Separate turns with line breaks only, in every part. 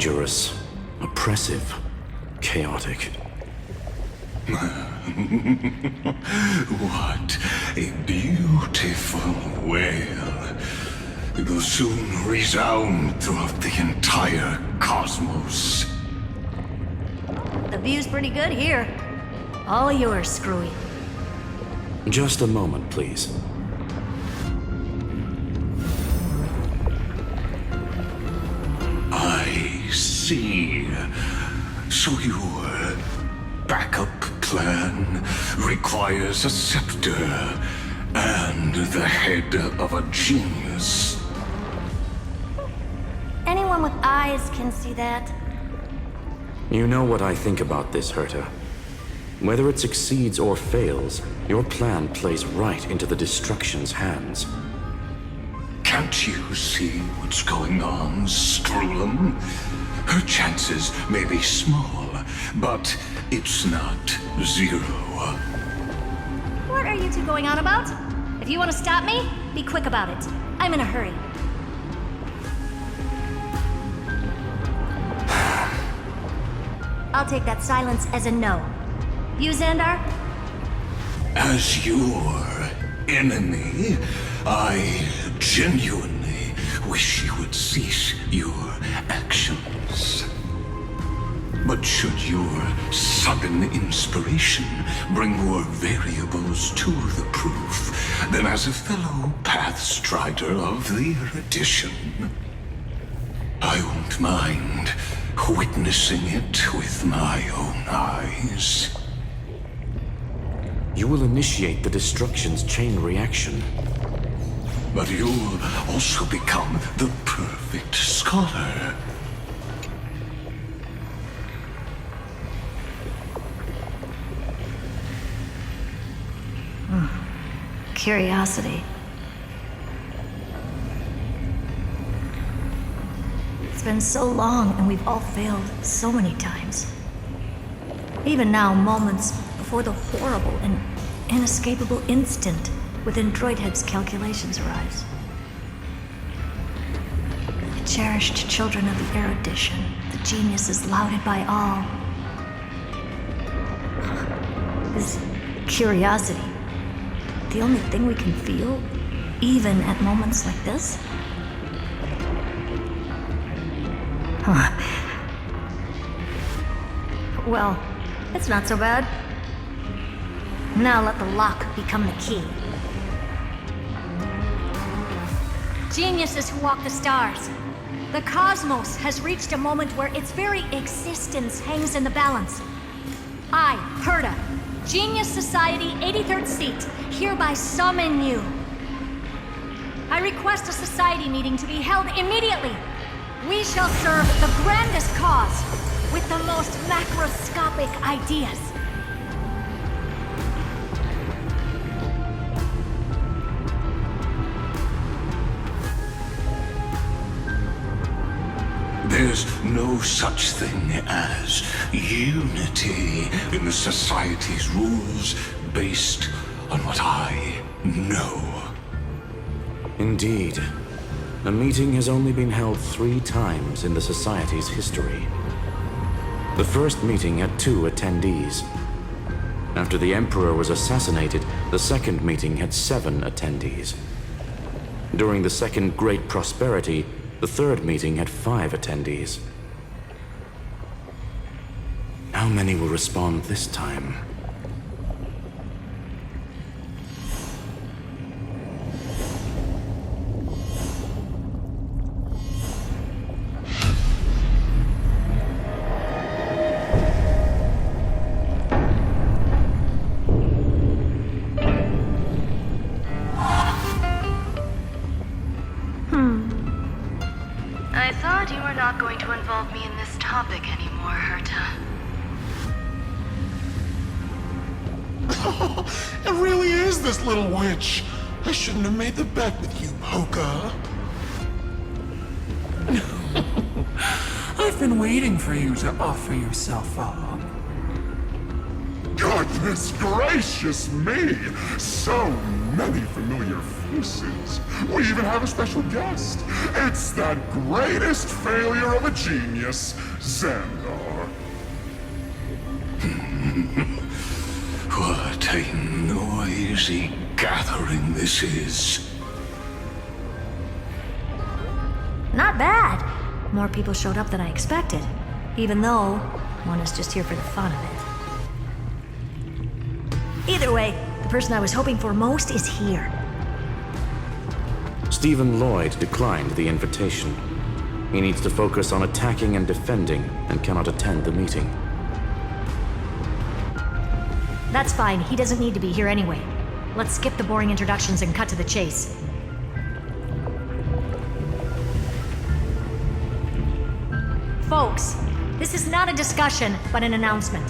dangerous, oppressive, chaotic.
What a beautiful wail. It will soon resound throughout the entire cosmos.
The view's pretty good here. All yours, Screwy.
Just a moment, please.
I see. So your backup plan requires a scepter and the head of a genius.
Anyone with eyes can see that.
You know what I think about this, Herta. Whether it succeeds or fails, your plan plays right into the Destruction's hands.
Can't you see what's going on, Strulum? Her chances may be small, but it's not zero.
What are you two going on about? If you want to stop me, be quick about it. I'm in a hurry. I'll take that silence as a no. You, Xandar?
As your enemy, I genuinely wish you would cease your actions. But should your sudden inspiration bring more variables to the proof, then as a fellow Pathstrider of the Erudition, I won't mind witnessing it with my own eyes.
You will initiate the Destruction's chain reaction.
But you'll also become the perfect scholar.
Curiosity. It's been so long and we've all failed so many times. Even now, moments before the horrible and inescapable instant within Droidhead's calculations arise. The cherished children of the Erudition, the geniuses lauded by all. Is curiosity the only thing we can feel, even at moments like this? Huh. Well, it's not so bad. Now let the lock become the key. Geniuses who walk the stars. The cosmos has reached a moment where its very existence hangs in the balance. I, Herta, Genius Society 83rd seat, hereby summon you. I request a society meeting to be held immediately. We shall serve the grandest cause with the most macroscopic ideas.
There's no such thing as unity in the Society's rules based on what I know.
Indeed. A meeting has only been held 3 times in the Society's history. The first meeting had 2 attendees. After the Emperor was assassinated, the second meeting had 7 attendees. During the Second Great Prosperity, the third meeting had 5 attendees. How many will respond this time?
I thought you were not going to involve me in this topic anymore, Herta.
It really is this little witch. I shouldn't have made the bet with you, Poka.
I've been waiting for you to offer yourself up.
Goodness gracious me! So many familiar faces. We even have a special guest. It's that greatest failure of a genius, Xandar.
What a noisy gathering this is.
Not bad. More people showed up than I expected. Even though one is just here for the fun of it. Either way, the person I was hoping for most is here.
Stephen Lloyd declined the invitation. He needs to focus on attacking and defending and cannot attend the meeting.
That's fine, he doesn't need to be here anyway. Let's skip the boring introductions and cut to the chase. Folks, this is not a discussion, but an announcement.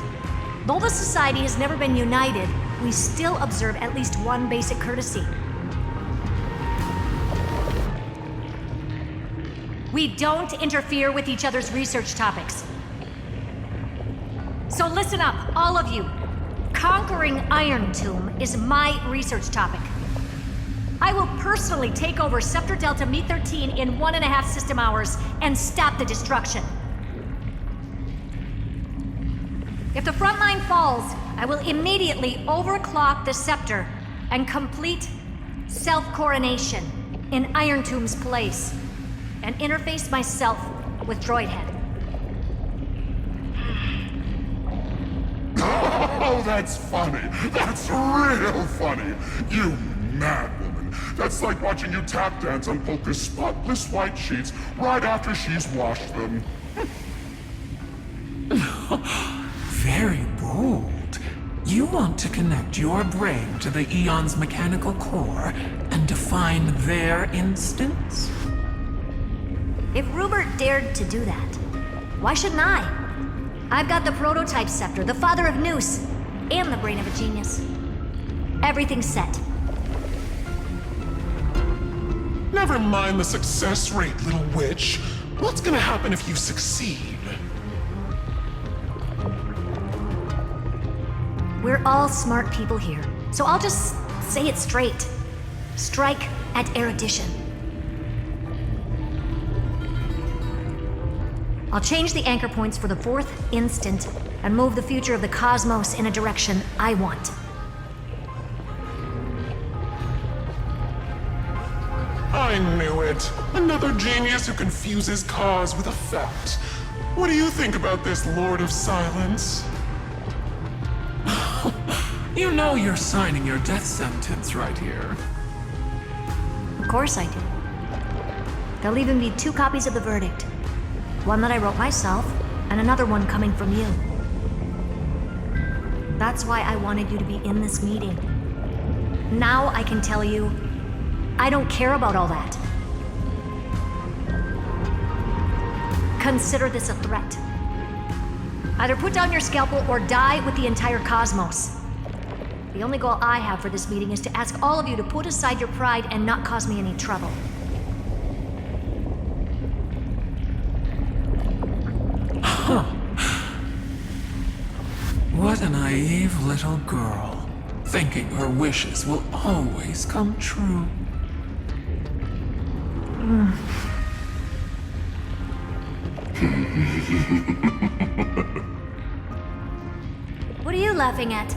Though the Society has never been united, we still observe at least one basic courtesy. We don't interfere with each other's research topics. So listen up, all of you. Conquering Iron Tomb is my research topic. I will personally take over Scepter Delta Me-13 in 1.5 system hours and stop the destruction. If the front line falls, I will immediately overclock the Scepter and complete self-coronation in Iron Tomb's place, and interface myself with Droidhead.
Oh, that's funny. That's real funny. You mad woman. That's like watching you tap dance on Polka's spotless white sheets right after she's washed them.
Very bold. You want to connect your brain to the Eon's mechanical core and define their instance?
If Rupert dared to do that, why shouldn't I? I've got the prototype scepter, the father of Noose, and the brain of a genius. Everything's set.
Never mind the success rate, little witch. What's gonna happen if you succeed?
We're all smart people here, so I'll just say it straight. Strike at erudition. I'll change the anchor points for the 4th instant and move the future of the cosmos in a direction I want.
I knew it. Another genius who confuses cause with effect. What do you think about this, Lord of Silence?
You know you're signing your death sentence right here.
Of course I do. There'll even be 2 copies of the verdict. One that I wrote myself, and another one coming from you. That's why I wanted you to be in this meeting. Now I can tell you, I don't care about all that. Consider this a threat. Either put down your scalpel or die with the entire cosmos. The only goal I have for this meeting is to ask all of you to put aside your pride and not cause me any trouble.
What a naive little girl, thinking her wishes will always come true.
What are you laughing at?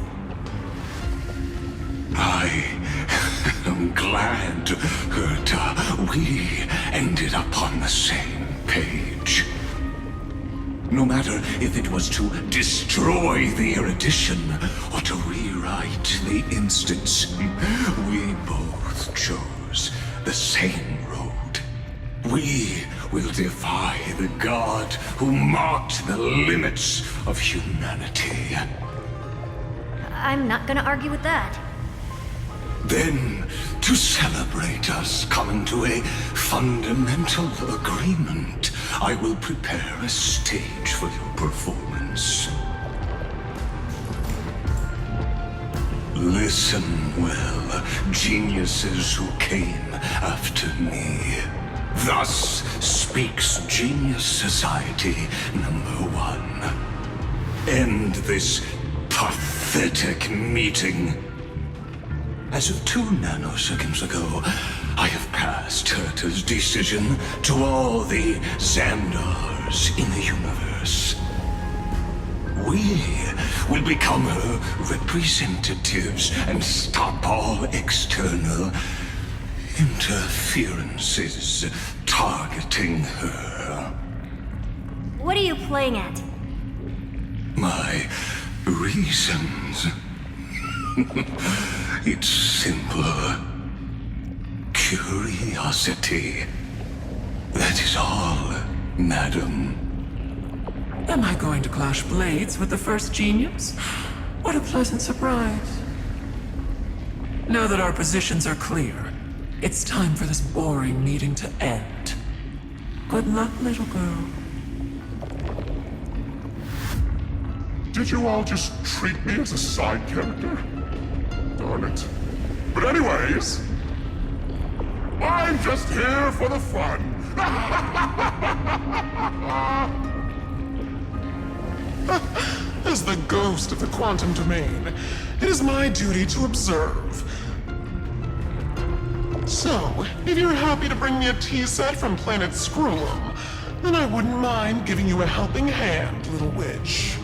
I am glad that we ended up on the same page. No matter if it was to destroy the erudition or to rewrite the instance, we both chose the same road. We will defy the god who marked the limits of humanity.
I'm not gonna argue with that.
Then, to celebrate us coming to a fundamental agreement, I will prepare a stage for your performance. Listen well, geniuses who came after me. Thus speaks Genius Society #1. End this pathetic pathetic meeting. As of 2 nanoseconds ago, I have passed Herta's decision to all the Xandars in the universe. We will become her representatives and stop all external interferences targeting her.
What are you playing at?
My reasons. It's simple. Curiosity. That is all, madam.
Am I going to clash blades with the first genius? What a pleasant surprise. Now that our positions are clear, it's time for this boring meeting to end. Good luck, little girl.
Did you all just treat me as a side character? Darn it. But anyways, I'm just here for the fun.
As the ghost of the quantum domain, it is my duty to observe. So, if you're happy to bring me a tea set from planet Screw'em, then I wouldn't mind giving you a helping hand, little witch.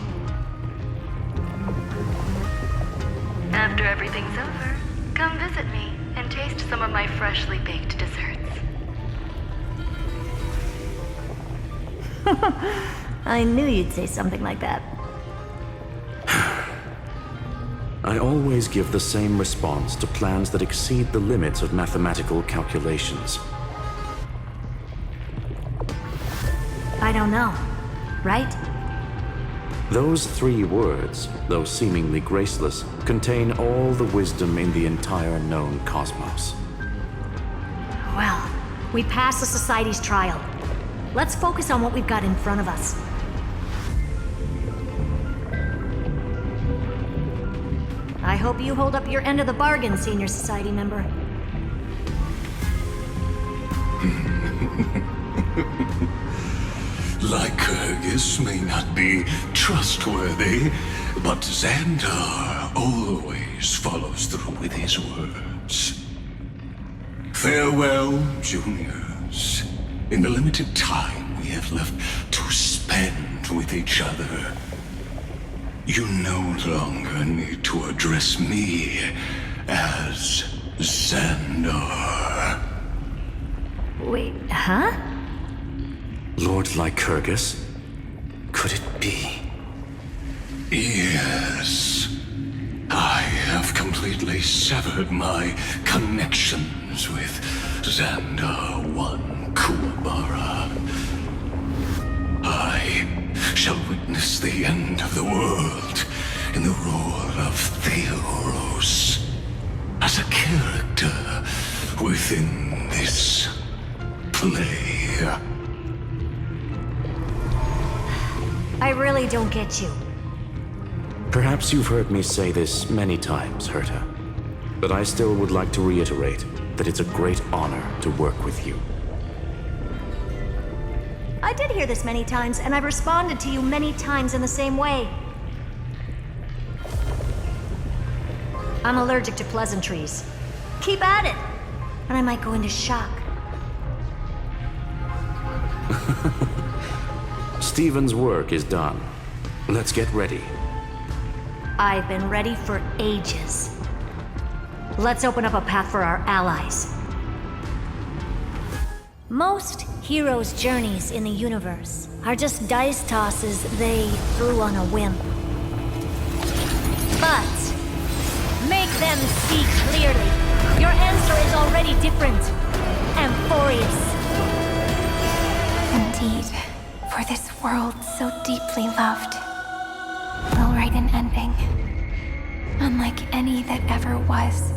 After everything's over, come visit me and taste some of my freshly baked desserts.
I knew you'd say something like that.
I always give the same response to plans that exceed the limits of mathematical calculations.
I don't know, right?
Those 3 words, though seemingly graceless, contain all the wisdom in the entire known cosmos.
Well, we passed the Society's trial. Let's focus on what we've got in front of us. I hope you hold up your end of the bargain, Senior Society member.
Lycurgus may not be trustworthy, but Xandar always follows through with his words. Farewell, juniors. In the limited time we have left to spend with each other, you no longer need to address me as Xandar.
Wait, huh?
Lord Lycurgus? Could it be?
Yes. I have completely severed my connections with Xandar 1 Kuwabara. I shall witness the end of the world in the role of Theoros, as a character within this play.
I really don't get you.
Perhaps you've heard me say this many times, Herta, but I still would like to reiterate that it's a great honor to work with you.
I did hear this many times, and I've responded to you many times in the same way. I'm allergic to pleasantries. Keep at it, and I might go into shock.
Stephen's work is done. Let's get ready.
I've been ready for ages. Let's open up a path for our allies. Most heroes' journeys in the universe are just dice tosses they threw on a whim. But make them see clearly. Your answer is already different. Amphorius.
Indeed, for this world so deeply loved, will write an ending, unlike any that ever was.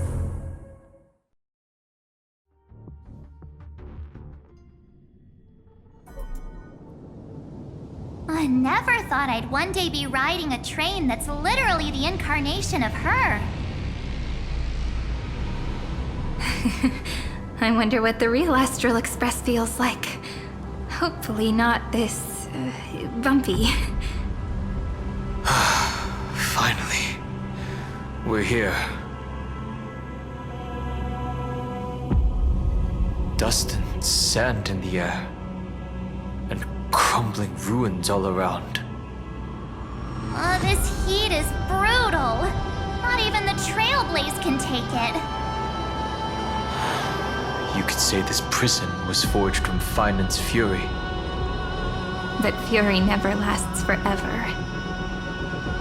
I never thought I'd one day be riding a train that's literally the incarnation of her.
I wonder what the real Astral Express feels like. Hopefully not this, bumpy.
Finally. We're here. Dust and sand in the air. And crumbling ruins all around.
Oh, this heat is brutal. Not even the Trailblaze can take it.
You could say this prison was forged from Finance fury.
But fury never lasts forever.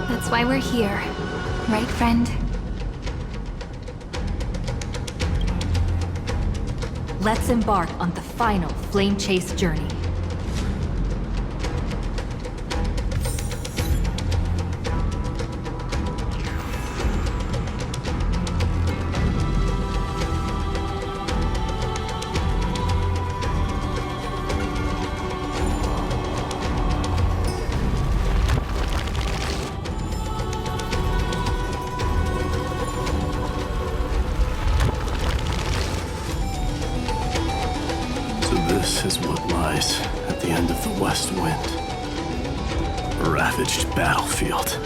That's why we're here. Right, friend?
Let's embark on the final flame chase journey.
This is what lies at the end of the West Wind. A ravaged battlefield.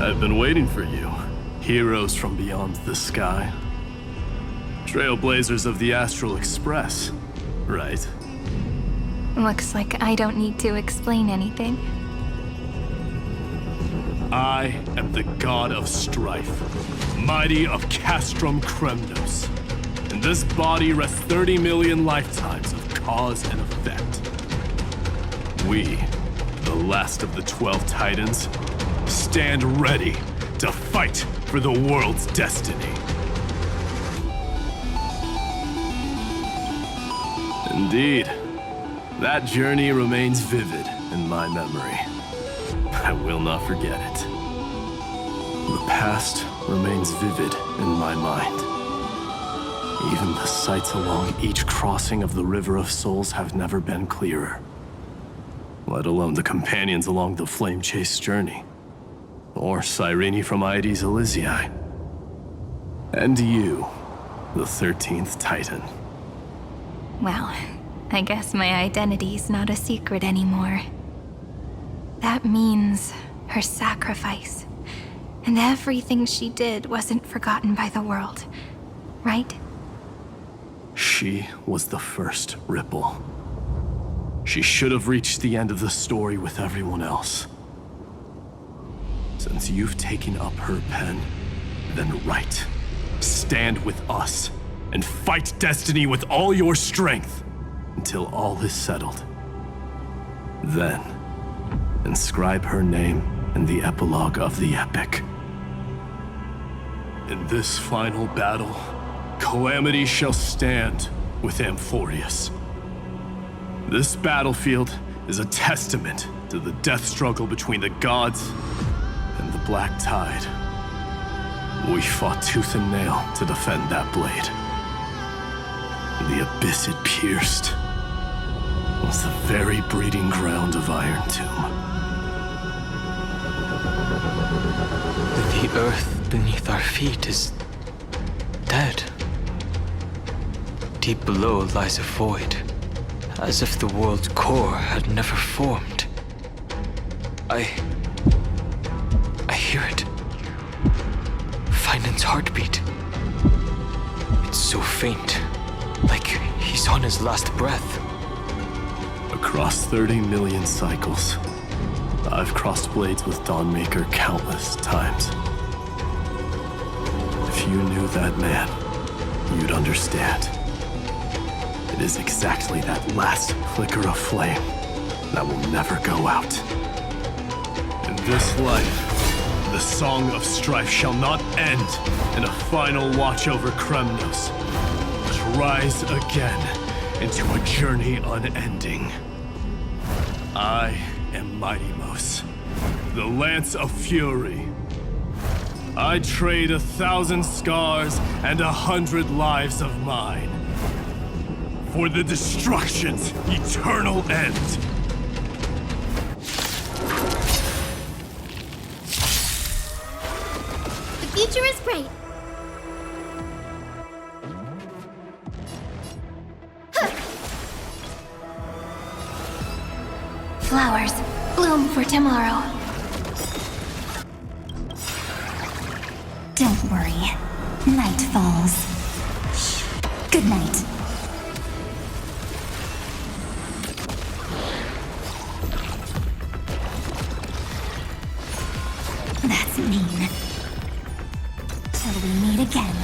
I've been waiting for you. Heroes from beyond the sky. Trailblazers of the Astral Express, right?
Looks like I don't need to explain anything.
I am the god of strife, mighty of Castrum Kremnos. In this body rests 30 million lifetimes of cause and effect. We, the last of the 12 Titans, stand ready to fight for the world's destiny. Indeed, that journey remains vivid in my memory. I will not forget it. The past remains vivid in my mind. Even the sights along each crossing of the River of Souls have never been clearer. Let alone the companions along the Flame Chase journey. Or Cyrene from Aedes Elysiae. And you, the 13th Titan.
Well, I guess my identity's not a secret anymore. That means her sacrifice. And everything she did wasn't forgotten by the world, right?
She was the first Ripple. She should have reached the end of the story with everyone else. Since you've taken up her pen, then write. Stand with us, and fight destiny with all your strength, until all is settled. Then, inscribe her name in the epilogue of the epic. In this final battle, Calamity shall stand with Amphorius. This battlefield is a testament to the death struggle between the gods and the Black Tide. We fought tooth and nail to defend that blade. The abyss it pierced was the very breeding ground of Iron Tomb.
The earth beneath our feet is dead. Deep below lies a void, as if the world's core had never formed. I hear it. Finance's heartbeat. It's so faint, like he's on his last breath.
Across 30 million cycles, I've crossed blades with Dawnmaker countless times. If you knew that man, you'd understand. It is exactly that last flicker of flame that will never go out. In this life, the song of strife shall not end in a final watch over Kremnos, but rise again into a journey unending. I am Mighty-Mos, the Lance of Fury. I trade 1,000 scars and 100 lives of mine for the destruction's eternal end.
The future is great.
flowers bloom for tomorrow.
Don't worry. Night falls. Good night. That's mean. Till we meet again.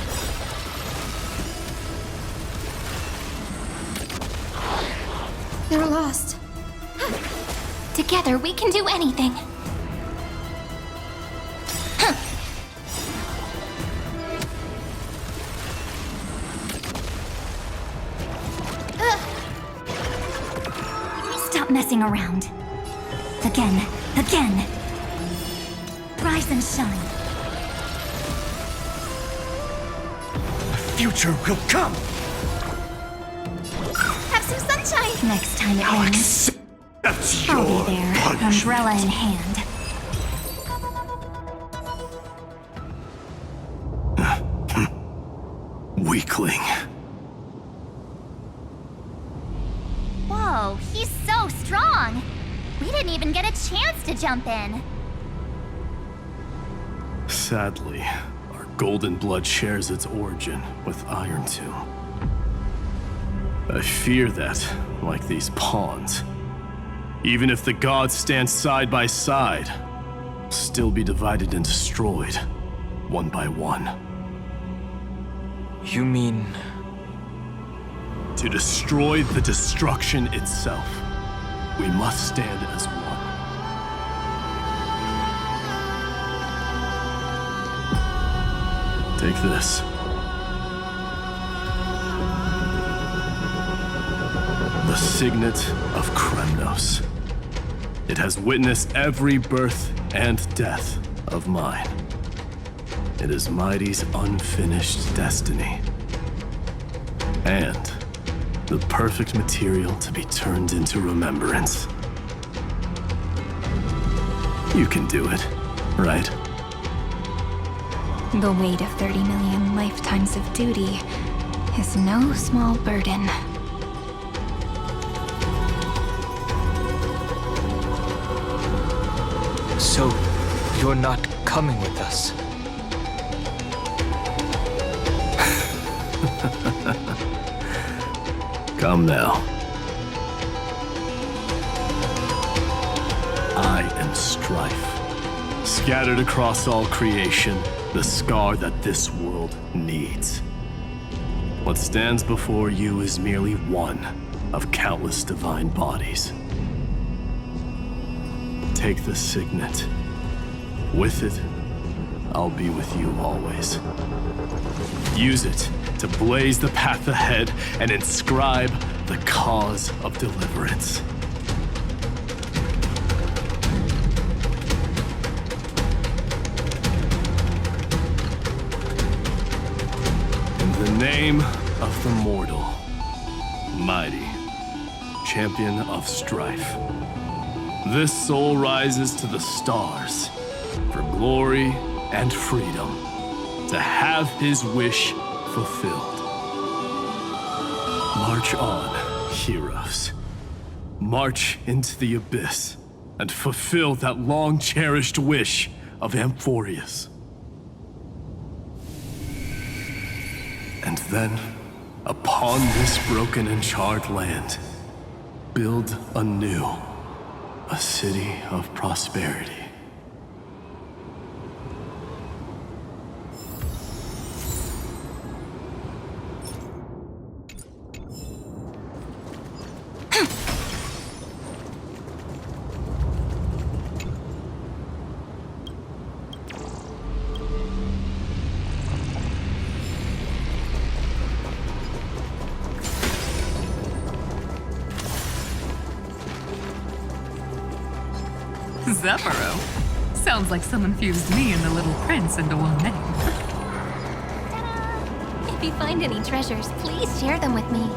They're lost. Together we can do anything.
Stop messing around. Again. Rise and shine.
The future will come.
Have some sunshine. Next time it rains,
That's
I'll
your
be there,
punishment.
umbrella in hand.
Weakling.
Whoa, he's so strong. We didn't even get a chance to jump in.
Sadly, our golden blood shares its origin with Iron Tomb. I fear that, like these pawns, even if the gods stand side by side, will still be divided and destroyed, one by one.
You mean...
To destroy the destruction itself, we must stand as one. Take this. The Signet of Kremnos. It has witnessed every birth and death of mine. It is Mighty's unfinished destiny. And the perfect material to be turned into remembrance. You can do it, right?
The weight of 30 million lifetimes of duty is no small burden.
So, you're not coming with us?
Come now. I am strife. Scattered across all creation, the scar that this world needs. What stands before you is merely one of countless divine bodies. Take the signet. With it, I'll be with you always. Use it to blaze the path ahead and inscribe the cause of deliverance. In the name of the mortal, mighty, champion of strife, this soul rises to the stars for glory and freedom, to have his wish fulfilled. March on, heroes. March into the abyss and fulfill that long-cherished wish of Amphorius. And then, upon this broken and charred land, build anew a city of prosperity.
Zephyro? Sounds like someone fused me and the Little Prince into one name.
If you find any treasures, please share them with me.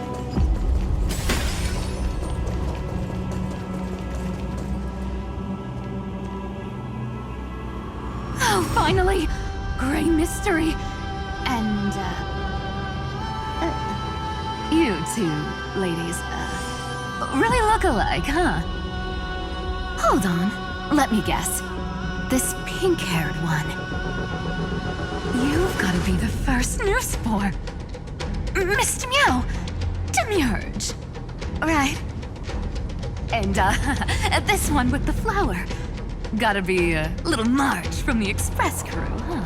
Oh, finally! Gray mystery. And, you two ladies, really look alike, huh?
Hold on. Let me guess. This pink-haired one. You've got to be the first newsboy. Mr. Meow. Demurge. Right. And, this one with the flower. Gotta be a little Marge from the Express crew, huh?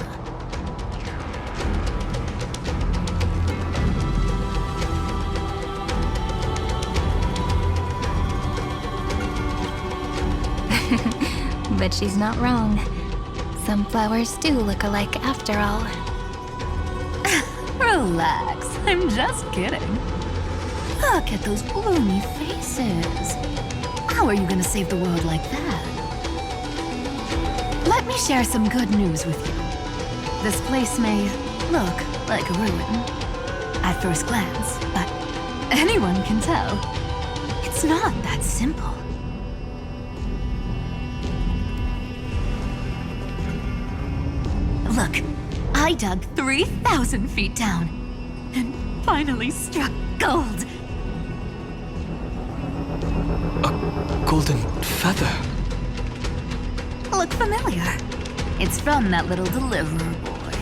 But she's not wrong. Some flowers do look alike after all.
Relax, I'm just kidding. Look at those gloomy faces. How are you gonna save the world like that? Let me share some good news with you. This place may look like a ruin at first glance, but anyone can tell it's not that simple. Look, I dug 3,000 feet down and finally struck gold.
A golden feather.
Look familiar. It's from that little deliverer boy.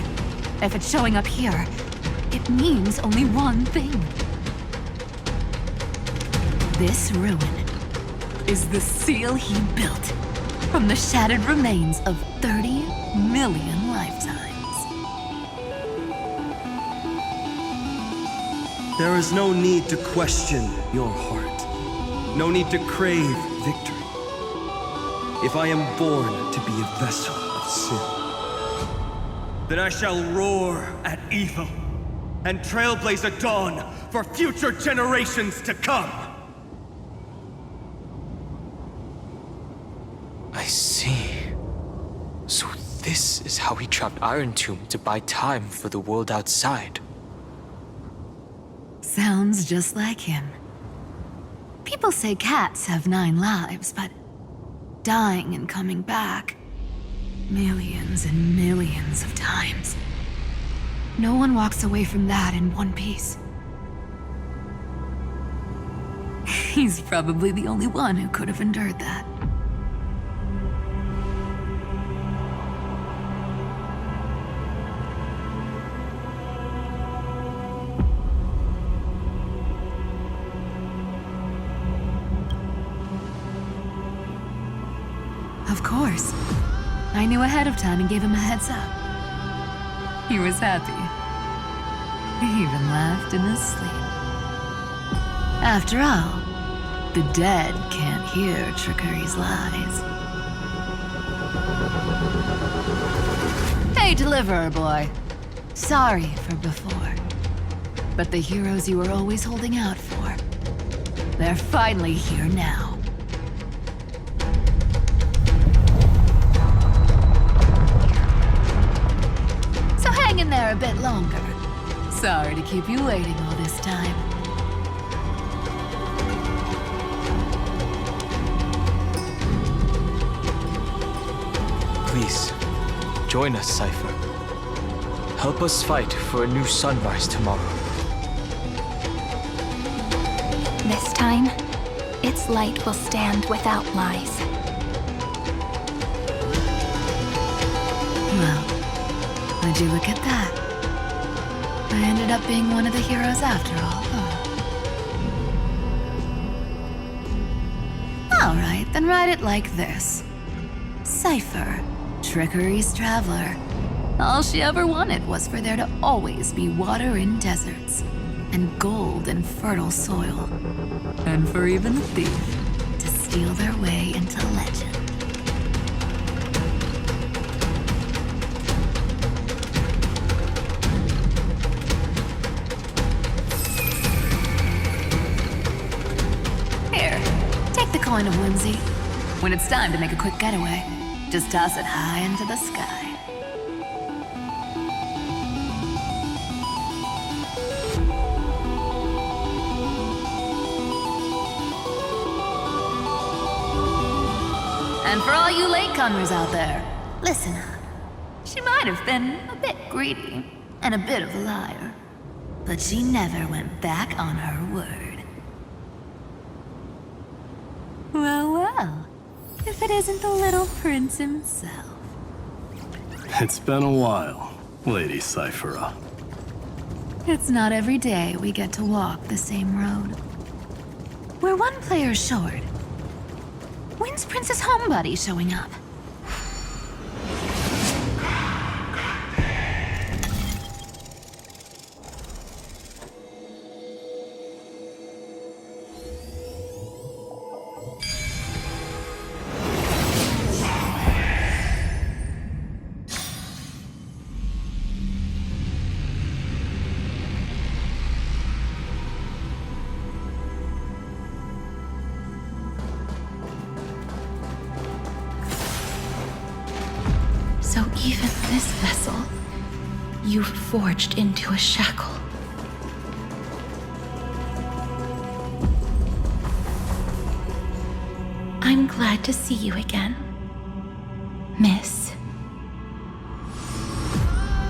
If it's showing up here, it means only one thing. This ruin is the seal he built from the shattered remains of 30 million lifetimes.
There is no need to question your heart. No need to crave victory. If I am born to be a vessel of sin, then I shall roar at evil and trailblaze a dawn for future generations to come.
I see. So this is how he trapped Iron Tomb to buy time for the world outside.
Sounds just like him. People say cats have 9 lives, but dying and coming back millions and millions of times. No one walks away from that in one piece. He's probably the only one who could have endured that. Of course. I knew ahead of time and gave him a heads up. He was happy. He even laughed in his sleep. After all, the dead can't hear Trickery's lies. Hey, Deliverer Boy. Sorry for before. But the heroes you were always holding out for, they're finally here now. Hang in there a bit longer. Sorry to keep you waiting all this time.
Please, join us, Cypher. Help us fight for a new sunrise tomorrow.
This time, its light will stand without lies.
Well, would you look at that? I ended up being one of the heroes after all, huh? Alright, then write it like this. Cypher, Trickery's traveler. All she ever wanted was for there to always be water in deserts, and gold in fertile soil. And for even the thief to steal their way into legend. Coin of whimsy. When it's time to make a quick getaway, just toss it high into the sky. And for all you latecomers out there, listen up. She might have been a bit greedy and a bit of a liar, but she never went back on her word. Well, well. If it isn't the little prince himself.
It's been a while, Lady Cyphera.
It's not every day we get to walk the same road. We're one player short. When's Princess Homebuddy showing up?
So even this vessel, you've forged into a shackle. I'm glad to see you again, Miss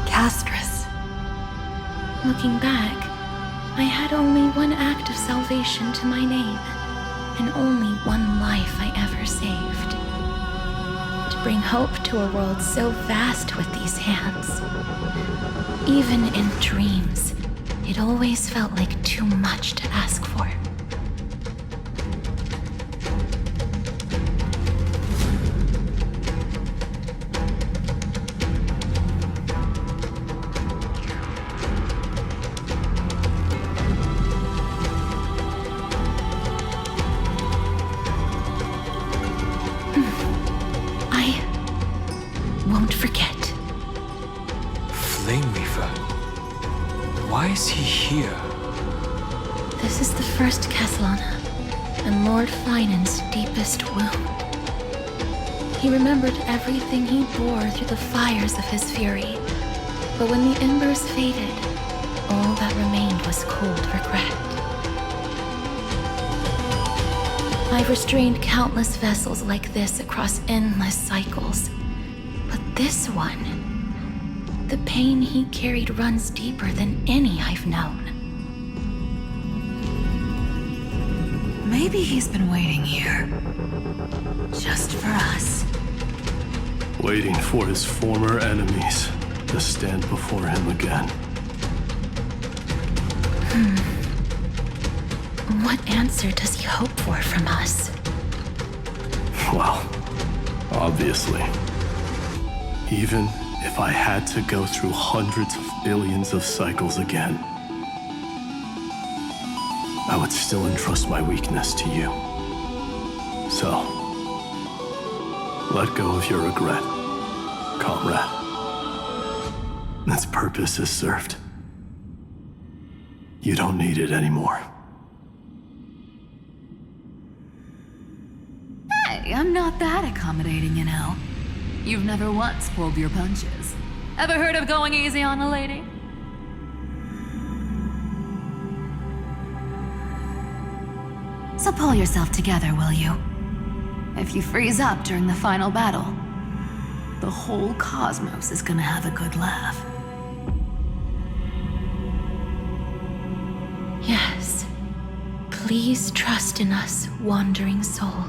Castress. Looking back, I had only one act of salvation to my name, and only one life I ever saved. To bring hope to a world so vast with these hands. Even in dreams, it always felt like too much to ask for. Won't forget.
Flame Weaver? Why is he here?
This is the first Castellana, and Lord Finan's deepest wound. He remembered everything he bore through the fires of his fury, but when the embers faded, all that remained was cold regret. I've restrained countless vessels like this across endless cycles. But this one, the pain he carried runs deeper than any I've known.
Maybe he's been waiting here. Just for us.
Waiting for his former enemies to stand before him again.
What answer does he hope for from us?
Well, obviously. Even if I had to go through hundreds of billions of cycles again, I would still entrust my weakness to you. So, let go of your regret, comrade. Its purpose is served. You don't need it anymore.
Hey, I'm not that accommodating, you know. You've never once pulled your punches. Ever heard of going easy on a lady? So pull yourself together, will you? If you freeze up during the final battle, the whole cosmos is gonna have a good laugh.
Yes. Please trust in us, wandering soul.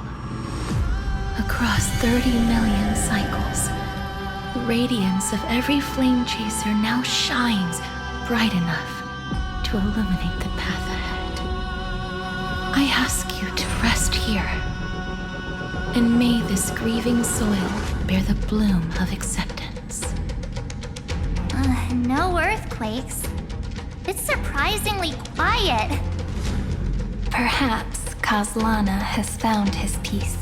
Across 30 million cycles, the radiance of every flame chaser now shines bright enough to illuminate the path ahead. I ask you to rest here, and may this grieving soil bear the bloom of acceptance.
No earthquakes. It's surprisingly quiet.
Perhaps Castellana has found his peace.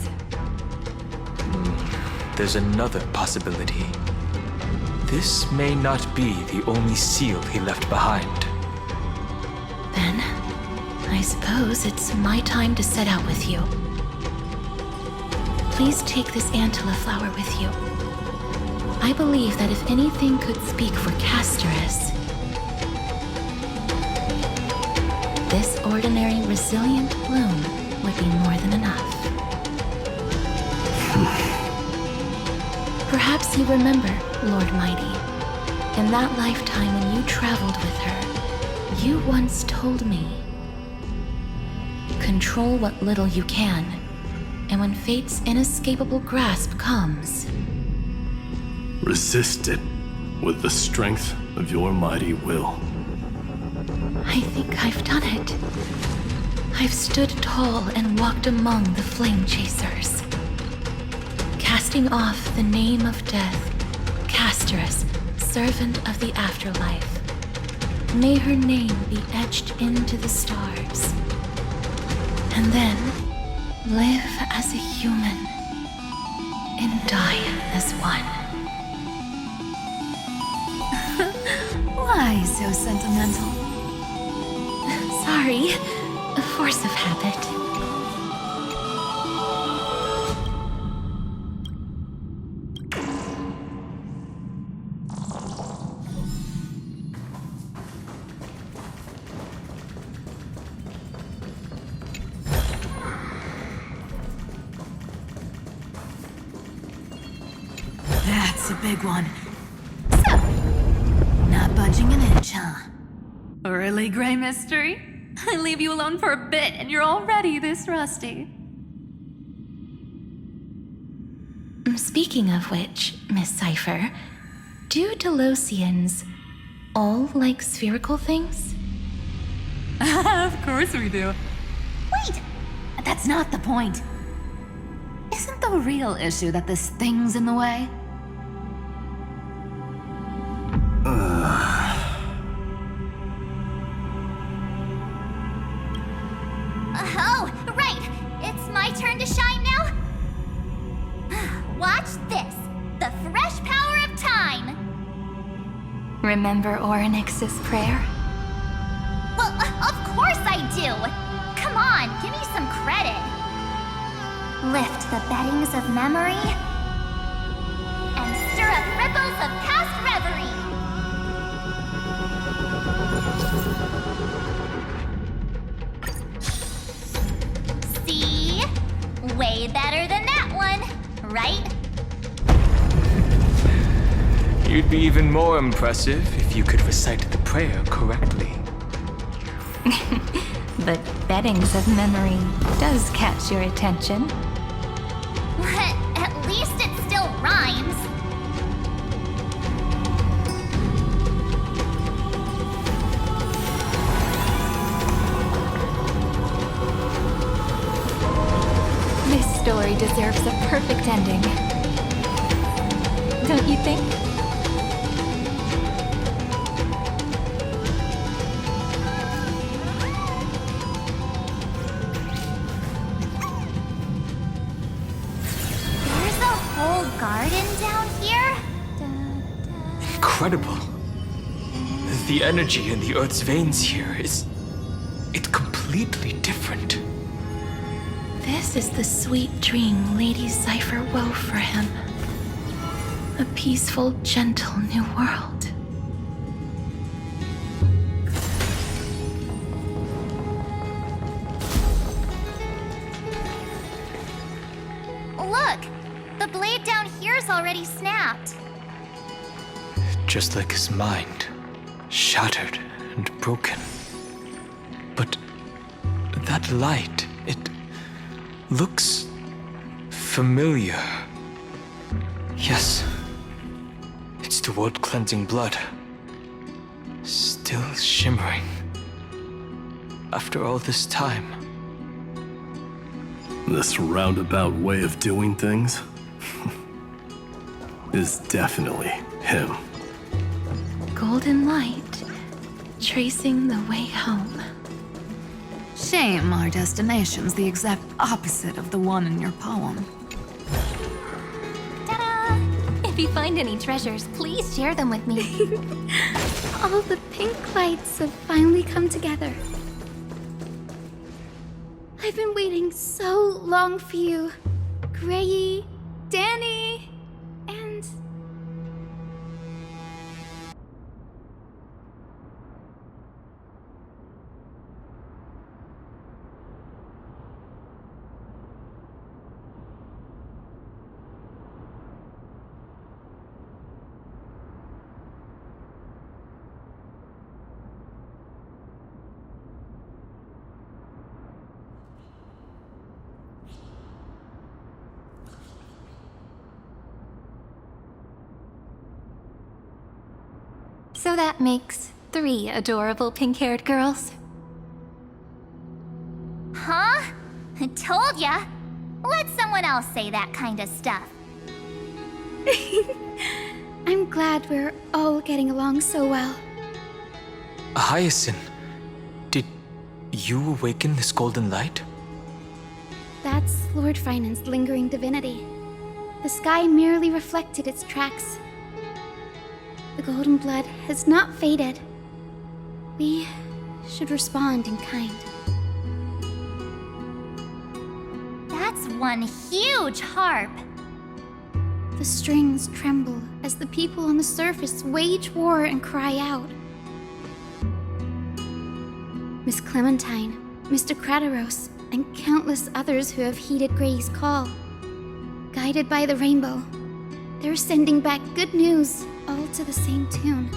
There's another possibility. This may not be the only seal he left behind.
Then, I suppose it's my time to set out with you. Please take this Antilla flower with you. I believe that if anything could speak for Casterus, this ordinary, resilient bloom would be more than enough. Perhaps you remember, Lord Mighty, in that lifetime when you traveled with her, you once told me, control what little you can,
And when fate's inescapable grasp comes,
resist it with the strength of your mighty will.
I think I've done it. I've stood tall and walked among the flame chasers. Casting off the name of death, Casterus, servant of the afterlife. May her name be etched into the stars. And then live as a human and die as one.
Why so sentimental?
Sorry, a force of habit.
That's a big one. So, not budging an inch, huh?
Really, Gray Mystery? I leave you alone for a bit and you're already this rusty.
Speaking of which, Miss Cypher, do Delosians all like spherical things?
Of course we do.
Wait! That's not the point. Isn't the real issue that this thing's in the way?
Oh, right! It's my turn to shine now? Watch this! The fresh power of time!
Remember Orynyx's prayer?
Well, of course I do! Come on, give me some credit! Lift the beddings of memory and stir up ripples of past reverie! See? Way better than that one, right?
You'd be even more impressive if you could recite the prayer correctly.
But beddings of memory does catch your attention.
But at least it still rhymes.
This story deserves a perfect ending. Don't you think?
There's a whole garden down here?
Incredible. The energy in the Earth's veins here it's completely different.
This is the sweet dream Lady Cypher wove for him. A peaceful, gentle new world.
Look! The blade down here's already snapped.
Just like his mind, shattered and broken. But that light, it looks familiar. Yes, it's the world-cleansing blood. Still shimmering. After all this time.
This roundabout way of doing things is definitely him.
Golden light, tracing the way home.
Shame our destination's the exact opposite of the one in your poem.
Ta-da!
If you find any treasures, please share them with me.
All the pink lights have finally come together. I've been waiting so long for you, Grayy, Danny, and...
So that makes 3 adorable pink-haired girls.
Huh? I told ya. Let someone else say that kind of stuff.
I'm glad we're all getting along so well.
Hyacinth, did you awaken this golden light?
That's Lord Finan's lingering divinity. The sky merely reflected its tracks. The golden blood has not faded. We should respond in kind.
That's one huge harp.
The strings tremble as the people on the surface wage war and cry out. Miss Clementine, Mr. Krateros, and countless others who have heeded Grey's call. Guided by the rainbow, they're sending back good news, all to the same tune.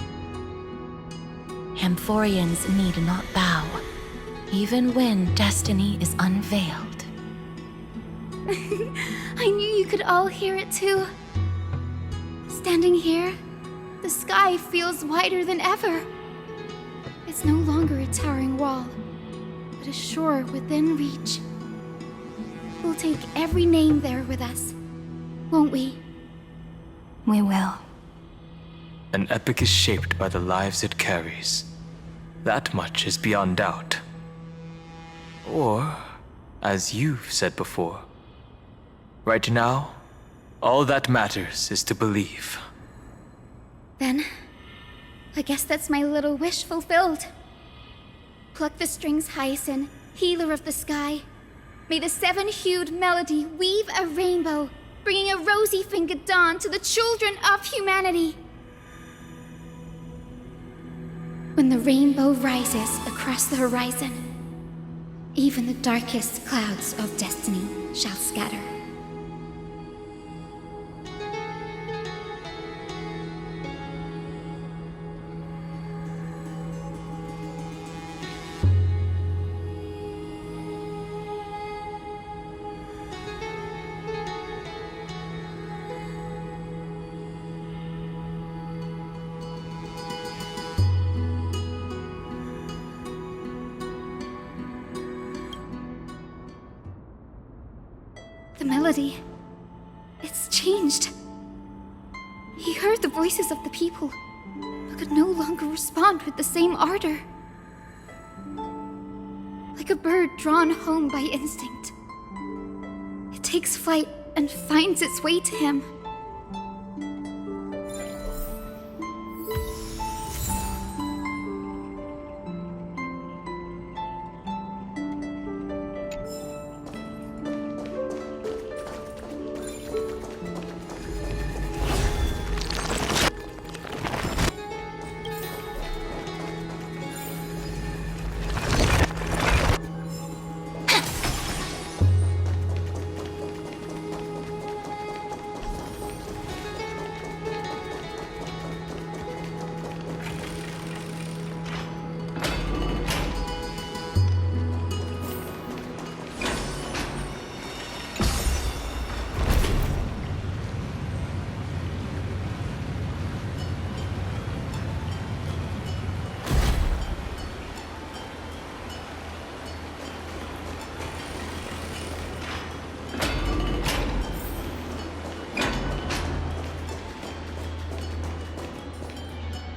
Amphorians need not bow, even when destiny is unveiled.
I knew you could all hear it too. Standing here, the sky feels wider than ever. It's no longer a towering wall, but a shore within reach. We'll take every name there with us, won't we?
We will.
An epic is shaped by the lives it carries. That much is beyond doubt. Or, as you've said before, right now, all that matters is to believe.
Then, I guess that's my little wish fulfilled. Pluck the strings, Hyacinth, healer of the sky. May the 7-hued melody weave a rainbow, bringing a rosy-fingered dawn to the children of humanity. When the rainbow rises across the horizon, even the darkest clouds of destiny shall scatter. The melody, it's changed. He heard the voices of the people, but could no longer respond with the same ardor. Like a bird drawn home by instinct, it takes flight and finds its way to him.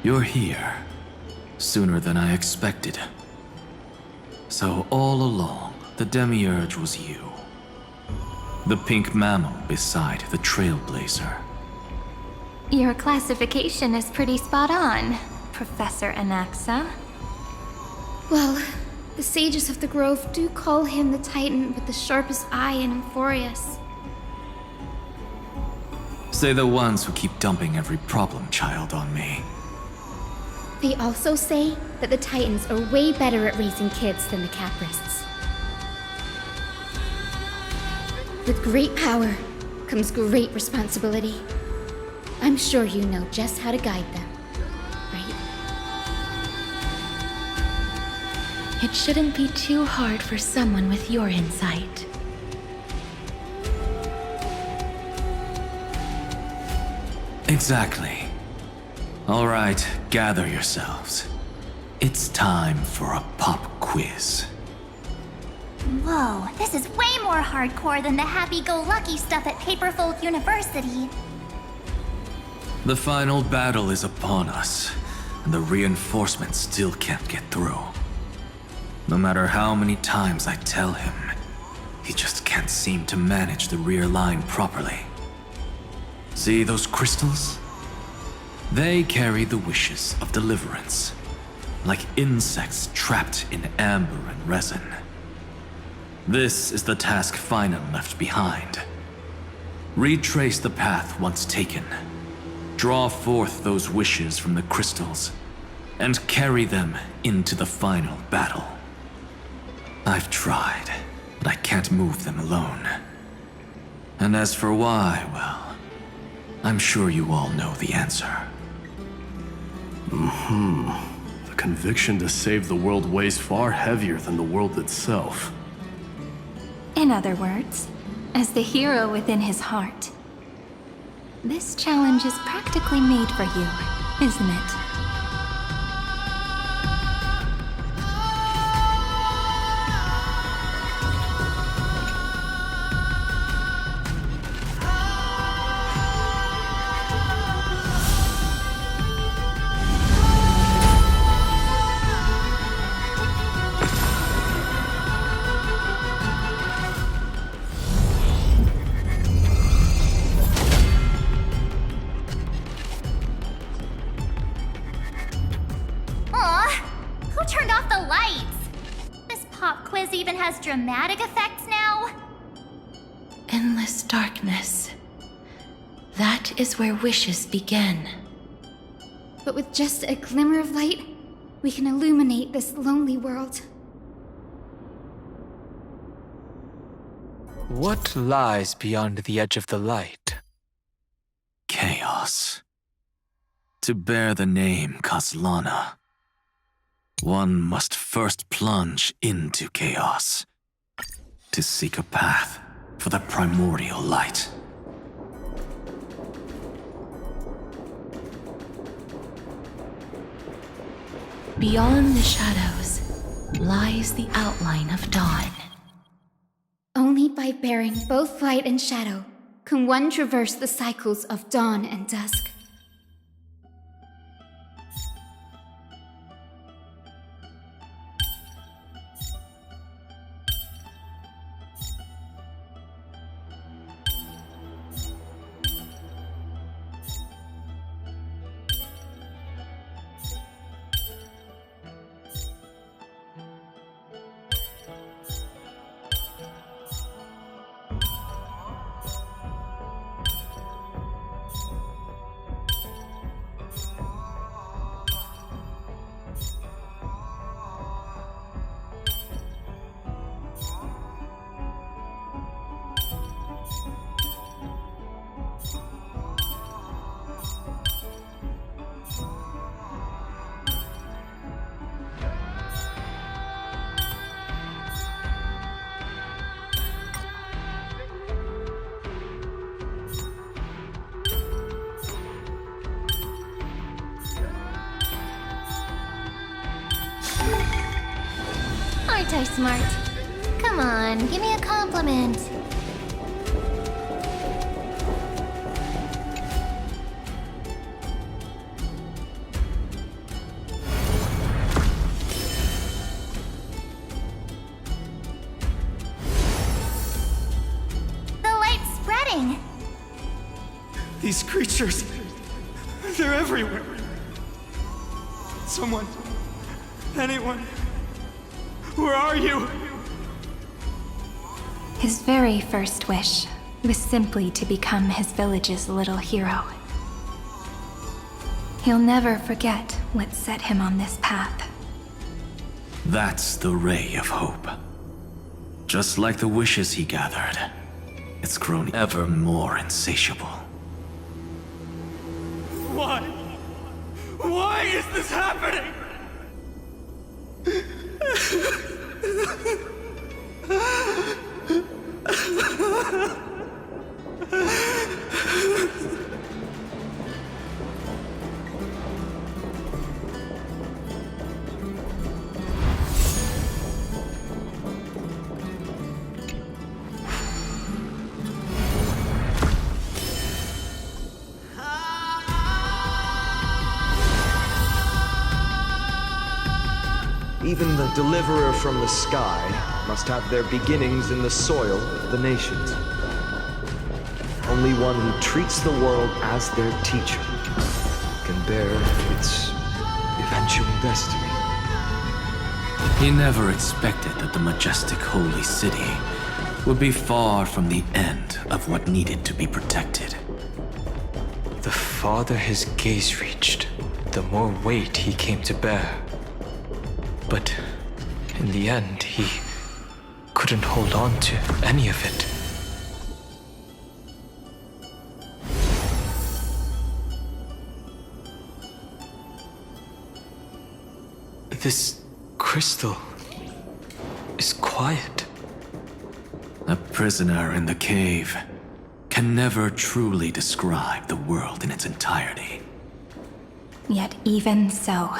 You're here. Sooner than I expected. So all along, the Demiurge was you. The pink mammal beside the Trailblazer.
Your classification is pretty spot on, Professor Anaxa.
Well, the sages of the Grove do call him the Titan with the sharpest eye in Amphorius.
Say the ones who keep dumping every problem child on me.
They also say that the Titans are way better at raising kids than the Caprists. With great power comes great responsibility. I'm sure you know just how to guide them, right?
It shouldn't be too hard for someone with your insight.
Exactly. All right, gather yourselves. It's time for a pop quiz.
Whoa, this is way more hardcore than the happy-go-lucky stuff at Paperfold University.
The final battle is upon us, and the reinforcements still can't get through. No matter how many times I tell him, he just can't seem to manage the rear line properly. See those crystals? They carry the wishes of deliverance, like insects trapped in amber and resin. This is the task Finan left behind. Retrace the path once taken. Draw forth those wishes from the crystals, and carry them into the final battle. I've tried, but I can't move them alone. And as for why, well, I'm sure you all know the answer.
The conviction to save the world weighs far heavier than the world itself.
In other words, as the hero within his heart, this challenge is practically made for you, isn't it?
Dramatic effects now?
Endless darkness. That is where wishes begin.
But with just a glimmer of light, we can illuminate this lonely world.
What lies beyond the edge of the light?
Chaos. To bear the name Kaslana, one must first plunge into chaos, to seek a path for the primordial light.
Beyond the shadows lies the outline of dawn.
Only by bearing both light and shadow can one traverse the cycles of dawn and dusk.
Aren't I smart? Come on, give me a compliment. The light's spreading.
These creatures, they're everywhere. Someone, anyone, where are you?
His very first wish was simply to become his village's little hero. He'll never forget what set him on this path.
That's the ray of hope. Just like the wishes he gathered, it's grown ever more insatiable.
Why? Why is this happening? Even the deliverer from the sky must have their beginnings in the soil of the nations. Only one who treats the world as their teacher can bear its eventual destiny.
He never expected that the majestic holy city would be far from the end of what needed to be protected.
The farther his gaze reached, the more weight he came to bear. But in the end, he couldn't hold on to any of it. This crystal is quiet.
A prisoner in the cave can never truly describe the world in its entirety.
Yet even so,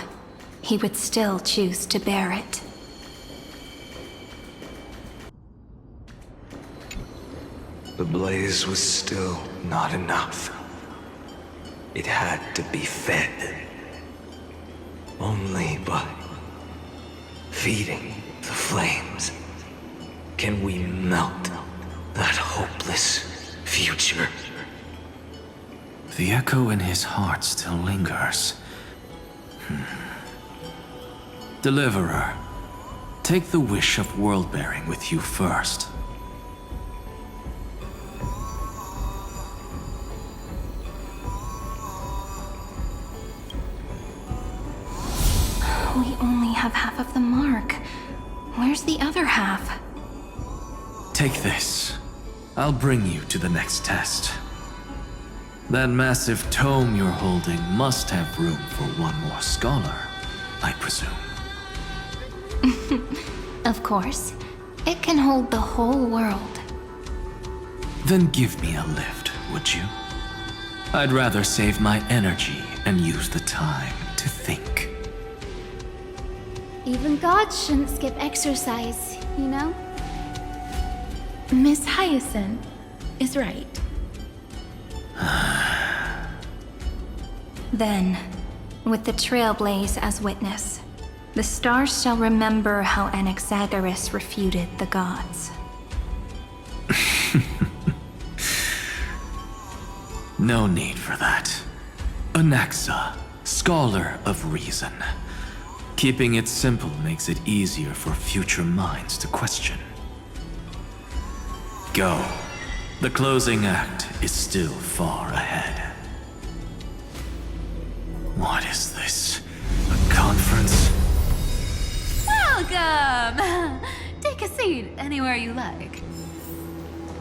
he would still choose to bear it.
The blaze was still not enough. It had to be fed. Only by feeding the flames can we melt that hopeless future.
The echo in his heart still lingers. Deliverer, take the wish of world-bearing with you first.
We only have half of the mark. Where's the other half?
Take this. I'll bring you to the next test. That massive tome you're holding must have room for one more scholar, I presume.
Of course. It can hold the whole world.
Then give me a lift, would you? I'd rather save my energy and use the time to think.
Even gods shouldn't skip exercise, you know?
Miss Hyacinth is right.
Then, with the Trailblaze as witness, the stars shall remember how Anaxagoras refuted the gods.
No need for that. Anaxa, scholar of reason. Keeping it simple makes it easier for future minds to question. Go. The closing act is still far ahead. What is this? A conference?
Welcome! Take a seat anywhere you like.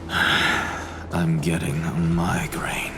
I'm getting a migraine.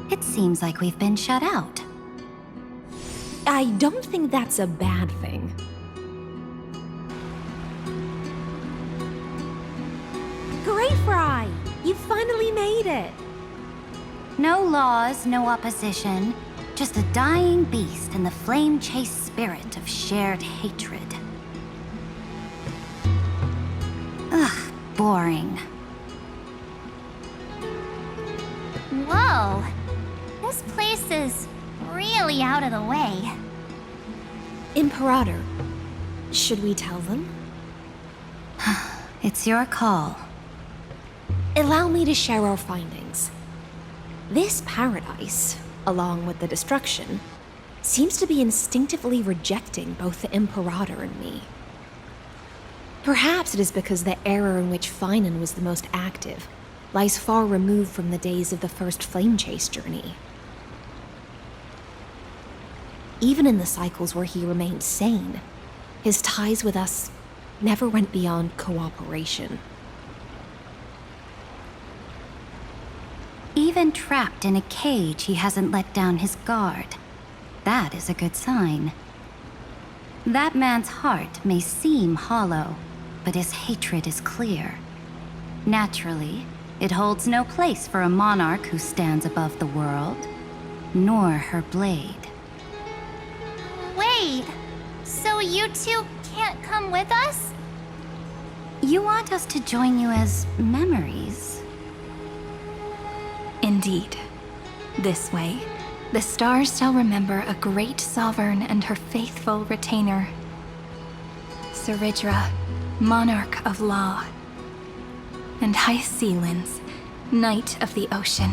It seems like we've been shut out.
I don't think that's a bad thing. Great, Fry! You finally made it!
No laws, no opposition. Just a dying beast and the flame-chased spirit of shared hatred. Ugh, boring. Whoa! This place is really out of the way.
Imperator, should we tell them?
It's your call.
Allow me to share our findings. This paradise, along with the destruction, seems to be instinctively rejecting both the Imperator and me. Perhaps it is because the era in which Finan was the most active lies far removed from the days of the first Flame Chase journey.
Even in the cycles where he remained sane, his ties with us never went beyond cooperation.
Even trapped in a cage, he hasn't let down his guard. That is a good sign. That man's heart may seem hollow, but his hatred is clear. Naturally, it holds no place for a monarch who stands above the world, nor her blade.
Wait, so you two can't come with us?
You want us to join you as memories?
Indeed. This way, the stars shall remember a great sovereign and her faithful retainer. Cyrene, monarch of law. And High Sealens, knight of the ocean.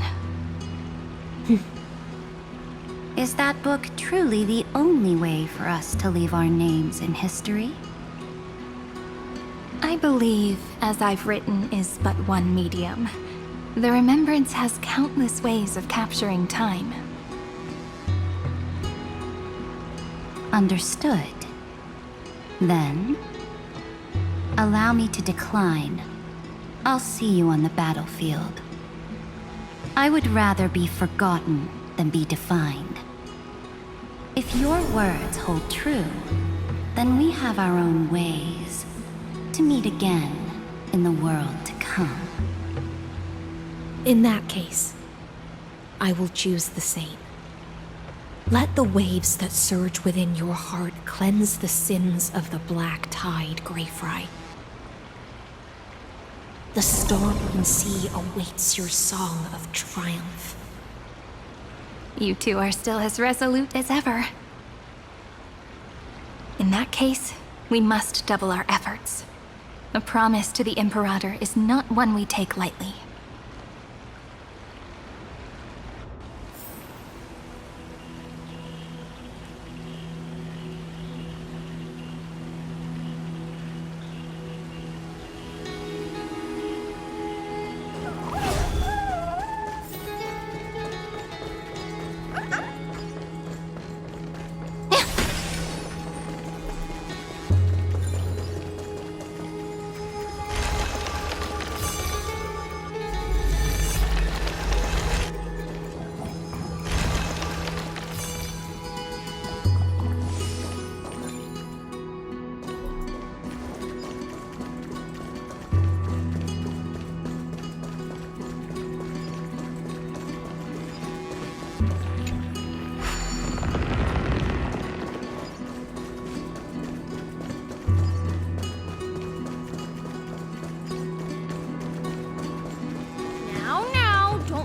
Is that book truly the only way for us to leave our names in history?
I believe, as I've written, is but one medium. The remembrance has countless ways of capturing time.
Understood. Then, allow me to decline. I'll see you on the battlefield. I would rather be forgotten than be defined. If your words hold true, then we have our own ways to meet again in the world to come.
In that case, I will choose the same. Let the waves that surge within your heart cleanse the sins of the black tide, Greyfry. The storm sea awaits your song of triumph.
You two are still as resolute as ever. In that case, we must double our efforts. A promise to the Imperator is not one we take lightly.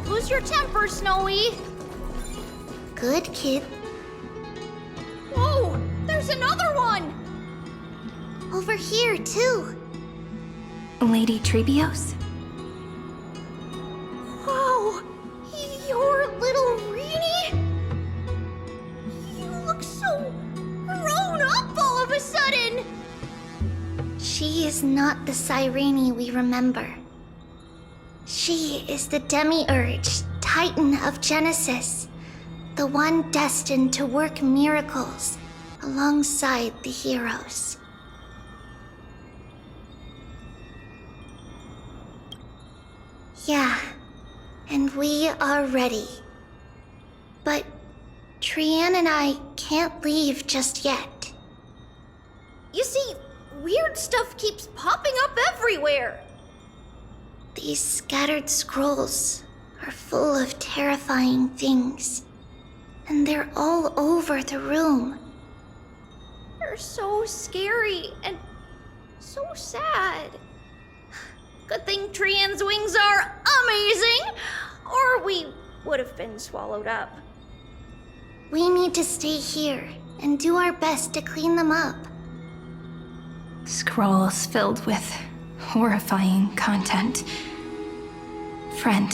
Lose your temper, Snowy. Good kid. Whoa, there's another one! Over here, too.
Lady Trebios?
Whoa, you're little Reenie? You look so grown up all of a sudden! She is not the Cyrene we remember. She is the Demiurge, Titan of Genesis, the one destined to work miracles alongside the heroes. Yeah, and we are ready. But Trian and I can't leave just yet. You see, weird stuff keeps popping up everywhere. These scattered scrolls are full of terrifying things, and they're all over the room. They're so scary and so sad. Good thing Trian's wings are amazing, or we would have been swallowed up. We need to stay here and do our best to clean them up.
Scrolls filled with horrifying content. Friend,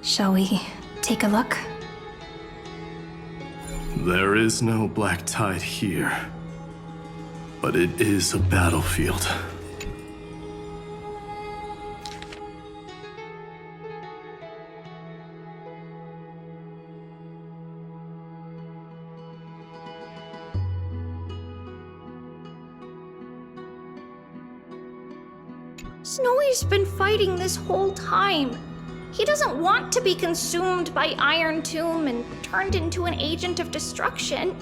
shall we take a look?
There is no black tide here, but it is a battlefield.
Snowy's been fighting this whole time. He doesn't want to be consumed by Iron Tomb and turned into an agent of destruction.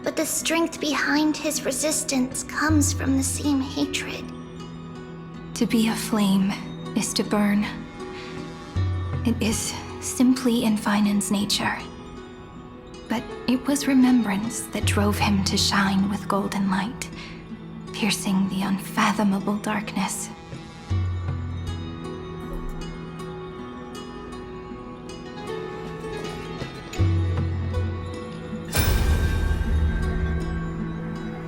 But the strength behind his resistance comes from the same hatred.
To be a flame is to burn. It is simply in Vinen's nature. But it was remembrance that drove him to shine with golden light, piercing the unfathomable darkness.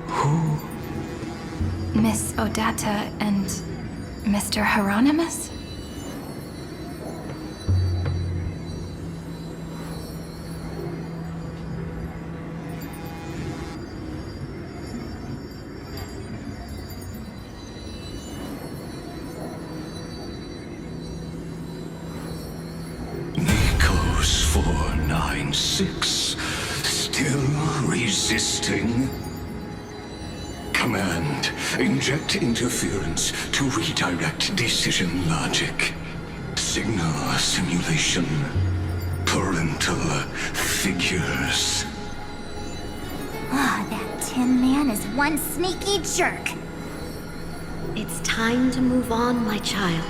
Who?
Miss Odata and Mr. Hieronymus?
Nikos 496, still resisting? Command, inject interference to redirect decision logic. Signal simulation. Parental figures.
Ah, that Tin Man is one sneaky jerk.
It's time to move on, my child.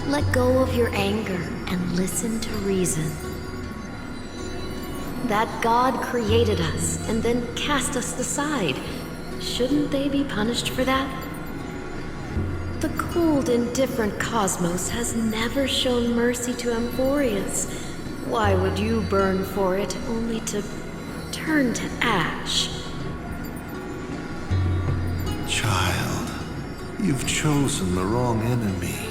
Let go of your anger and listen to reason. That God created us and then cast us aside. Shouldn't they be punished for that? The cold, indifferent cosmos has never shown mercy to Amphorius. Why would you burn for it, only to turn to ash?
Child, you've chosen the wrong enemy.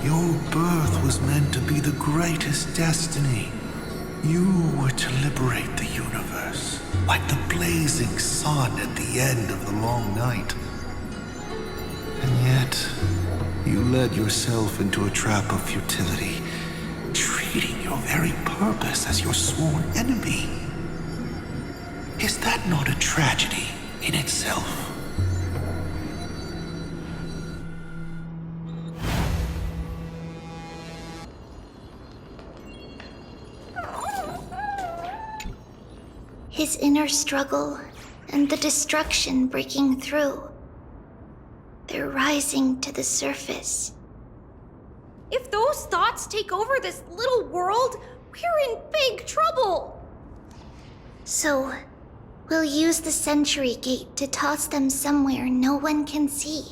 Your birth was meant to be the greatest destiny. You were to liberate the universe, like the blazing sun at the end of the long night. And yet, you led yourself into a trap of futility, treating your very purpose as your sworn enemy. Is that not a tragedy in itself?
His inner struggle and the destruction breaking through. They're rising to the surface.
If those thoughts take over this little world, we're in big trouble.
So, we'll use the Century Gate to toss them somewhere no one can see.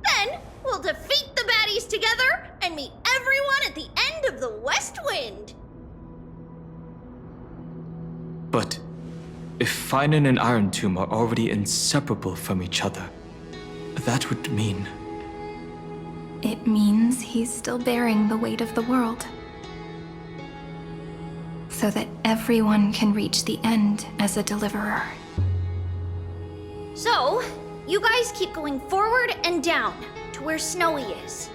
Then, we'll defeat the baddies together and meet everyone at the end of the West Wind.
But if Vinen and Iron Tomb are already inseparable from each other, that would mean...
It means he's still bearing the weight of the world. So that everyone can reach the end as a deliverer.
So, you guys keep going forward and down to where Snowy is.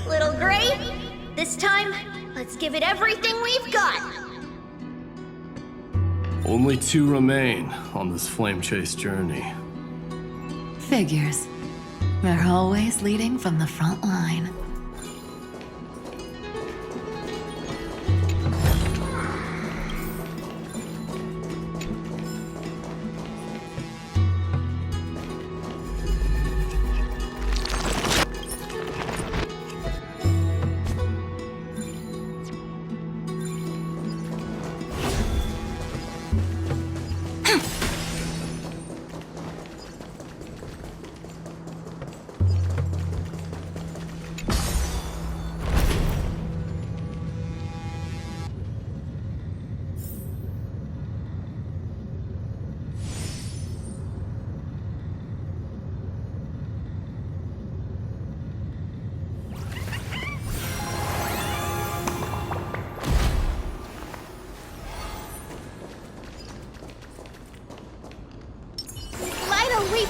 Little Gray, this time, let's give it everything we've got.
Only 2 remain on this flame chase journey.
Figures. They're always leading from the front line.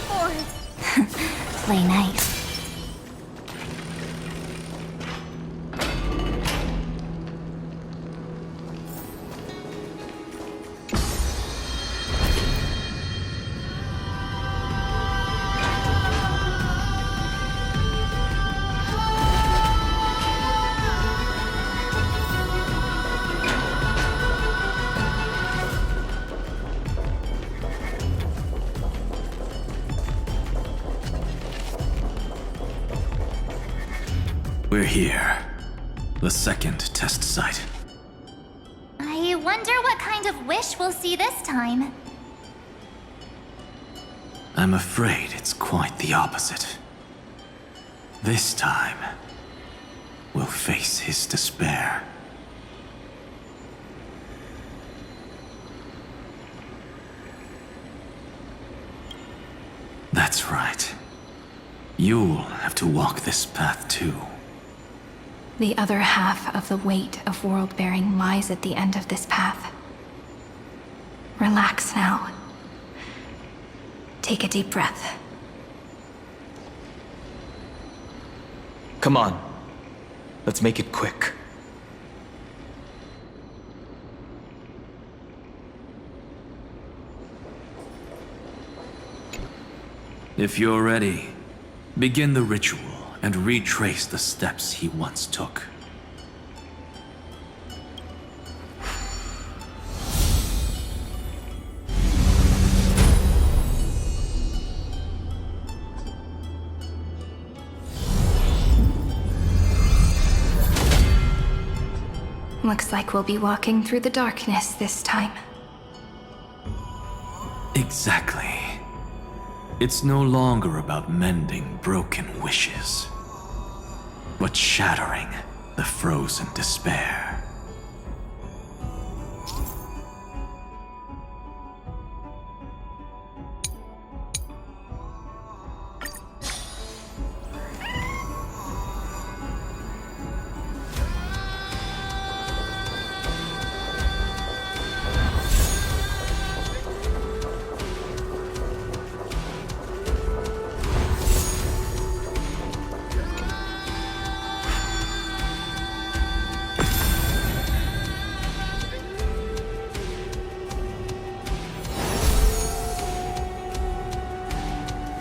for it!
Play nice.
We're here. The second test site.
I wonder what kind of wish we'll see this time.
I'm afraid it's quite the opposite. This time, we'll face his despair. That's right. You'll have to walk this path too.
The other half of the weight of world-bearing lies at the end of this path. Relax now. Take a deep breath.
Come on. Let's make it quick.
If you're ready, begin the ritual and retrace the steps he once took.
Looks like we'll be walking through the darkness this time.
Exactly. It's no longer about mending broken wishes, but shattering the frozen despair.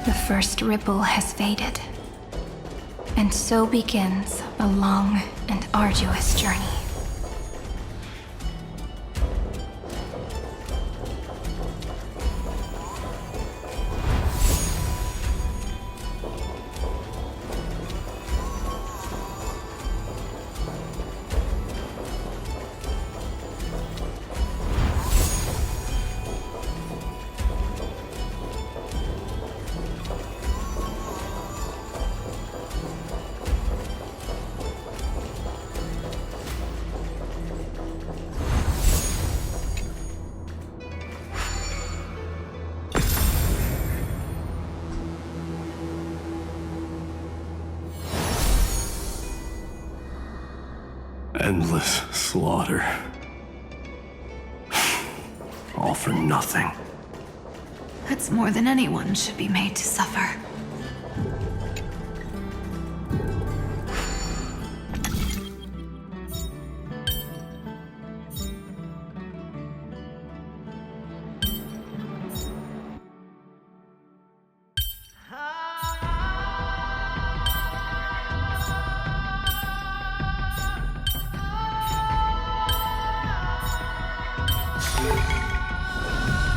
The first ripple has faded, and so begins a long and arduous journey.
Endless slaughter. All for nothing.
That's more than anyone should be made to suffer.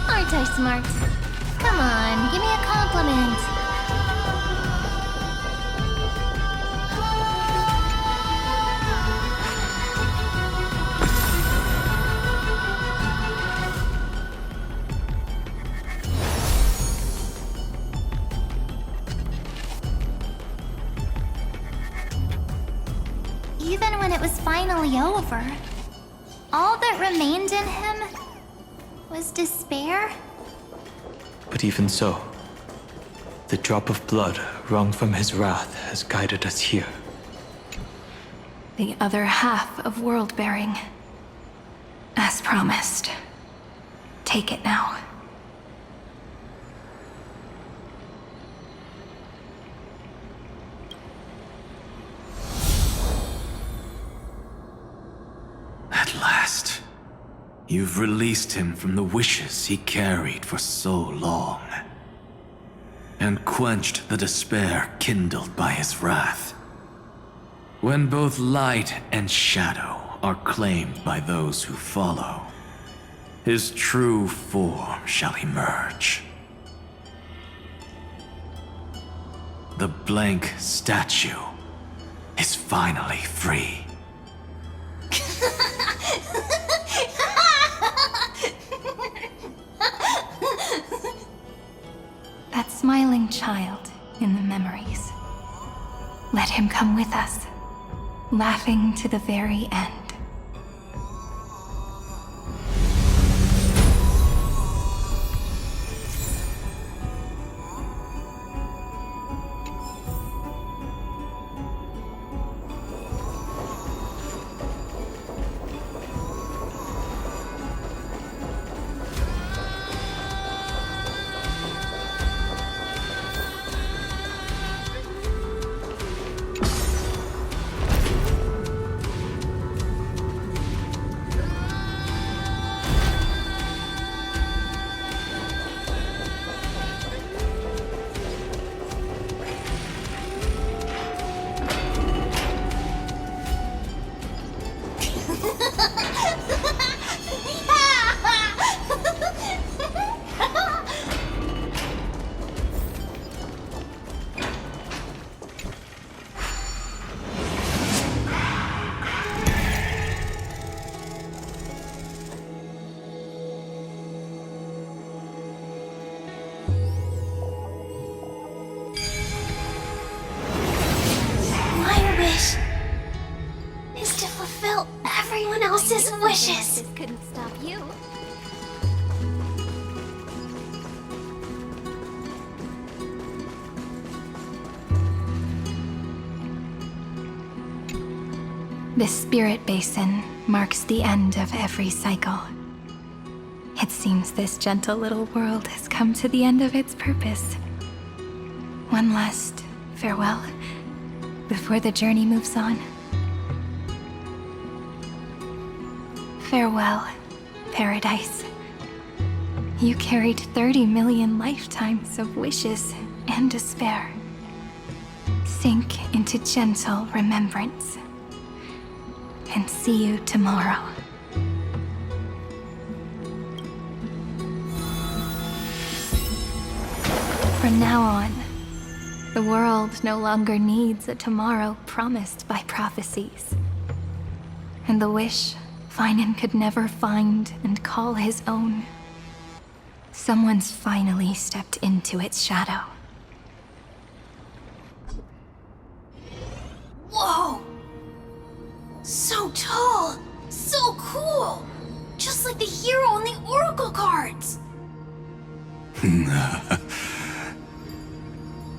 Aren't I smart? Come on, give me a compliment. Even when it was finally over, all that remained in him was despair?
But even so, the drop of blood wrung from his wrath has guided us here.
The other half of world-bearing. As promised. Take it now.
You've released him from the wishes he carried for so long, and quenched the despair kindled by his wrath. When both light and shadow are claimed by those who follow, his true form shall emerge. The blank statue is finally free.
That smiling child in the memories. Let him come with us, laughing to the very end.
Wishes.
This couldn't stop you.
This spirit basin marks the end of every cycle. It seems this gentle little world has come to the end of its purpose. One last farewell before the journey moves on. Farewell, paradise. You carried 30 million lifetimes of wishes and despair. Sink into gentle remembrance. And see you tomorrow. From now on, the world no longer needs a tomorrow promised by prophecies. And the wish Finan could never find and call his own. Someone's finally stepped into its shadow.
Whoa! So tall! So cool! Just like the hero in the Oracle cards!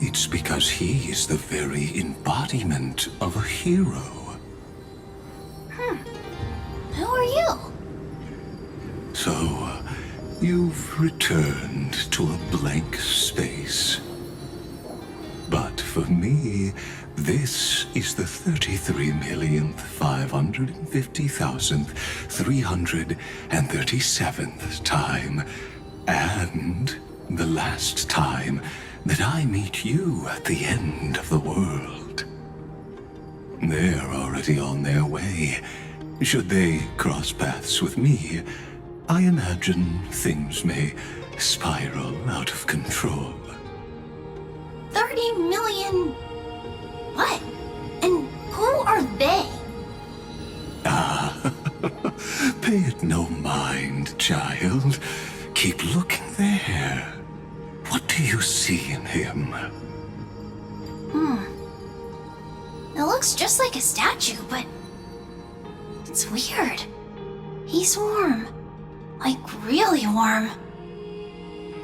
It's because he is the very embodiment of a hero.
Who are you?
So, you've returned to a blank space. But for me, this is the 33,550,337th time, and the last time that I meet you at the end of the world. They're already on their way. Should they cross paths with me, I imagine things may spiral out of control.
30 million... what? And who are they?
Pay it no mind, child. Keep looking there. What do you see in him?
It looks just like a statue, but... it's weird. He's warm. Like, really warm.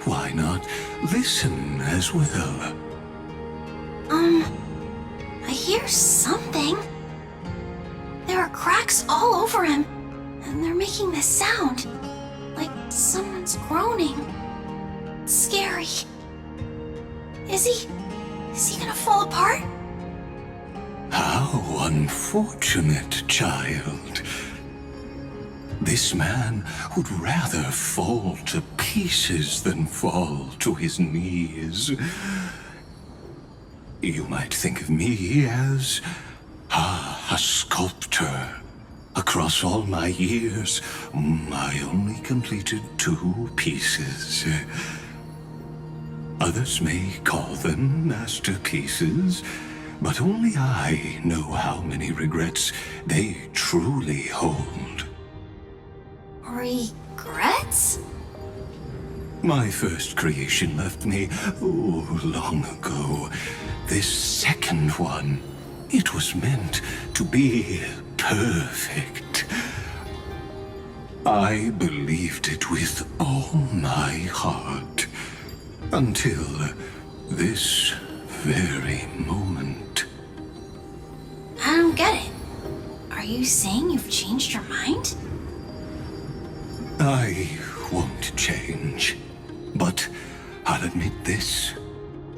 Why not listen as well?
I hear something. There are cracks all over him, and they're making this sound. Like someone's groaning. It's scary. Is he gonna fall apart?
How unfortunate, child. This man would rather fall to pieces than fall to his knees. You might think of me as a sculptor. Across all my years, I only completed 2 pieces. Others may call them masterpieces, but only I know how many regrets they truly hold.
Regrets?
My first creation left me, long ago. This second one, it was meant to be perfect. I believed it with all my heart. Until this very moment.
I don't get it. Are you saying you've changed your mind?
I won't change. But I'll admit this.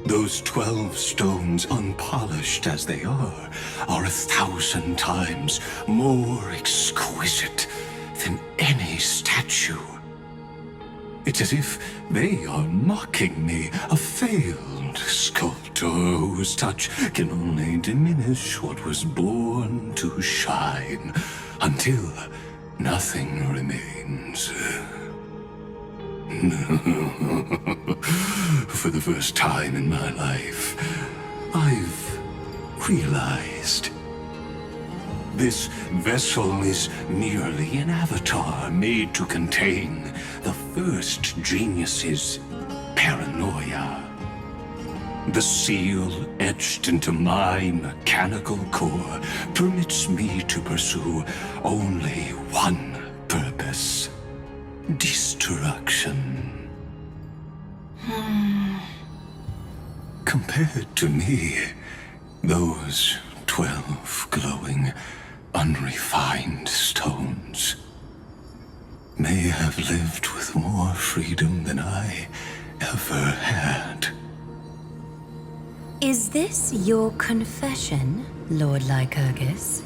Those 12 stones, unpolished as they are 1,000 times more exquisite than any statue. It's as if they are mocking me, a failed sculptor whose touch can only diminish what was born to shine, until nothing remains. For the first time in my life, I've realized this vessel is merely an avatar made to contain the first genius's paranoia. The seal etched into my mechanical core permits me to pursue only one purpose: destruction. Compared to me, those 12 glowing, unrefined stones may have lived with more freedom than I ever had.
Is this your confession, Lord Lycurgus?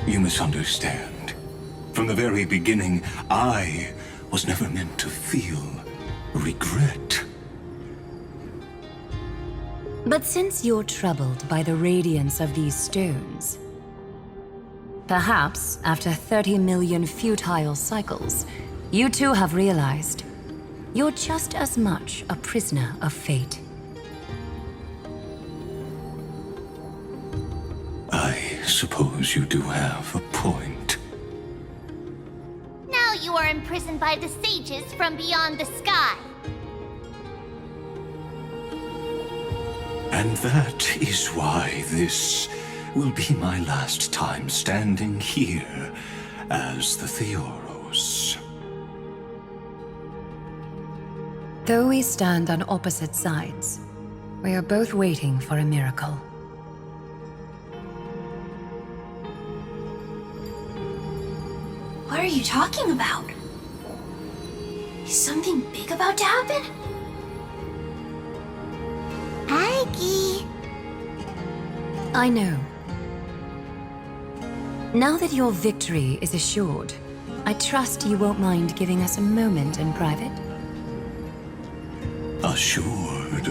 You misunderstand. From the very beginning, I was never meant to feel regret.
But since you're troubled by the radiance of these stones, perhaps after 30 million futile cycles, you too have realized you're just as much a prisoner of fate.
I suppose you do have a point.
Now you are imprisoned by the sages from beyond the sky.
And that is why this will be my last time standing here as the Theoros.
Though we stand on opposite sides, we are both waiting for a miracle.
What are you talking about? Is something big about to happen?
Aggie!
I know. Now that your victory is assured, I trust you won't mind giving us a moment in private.
Assured?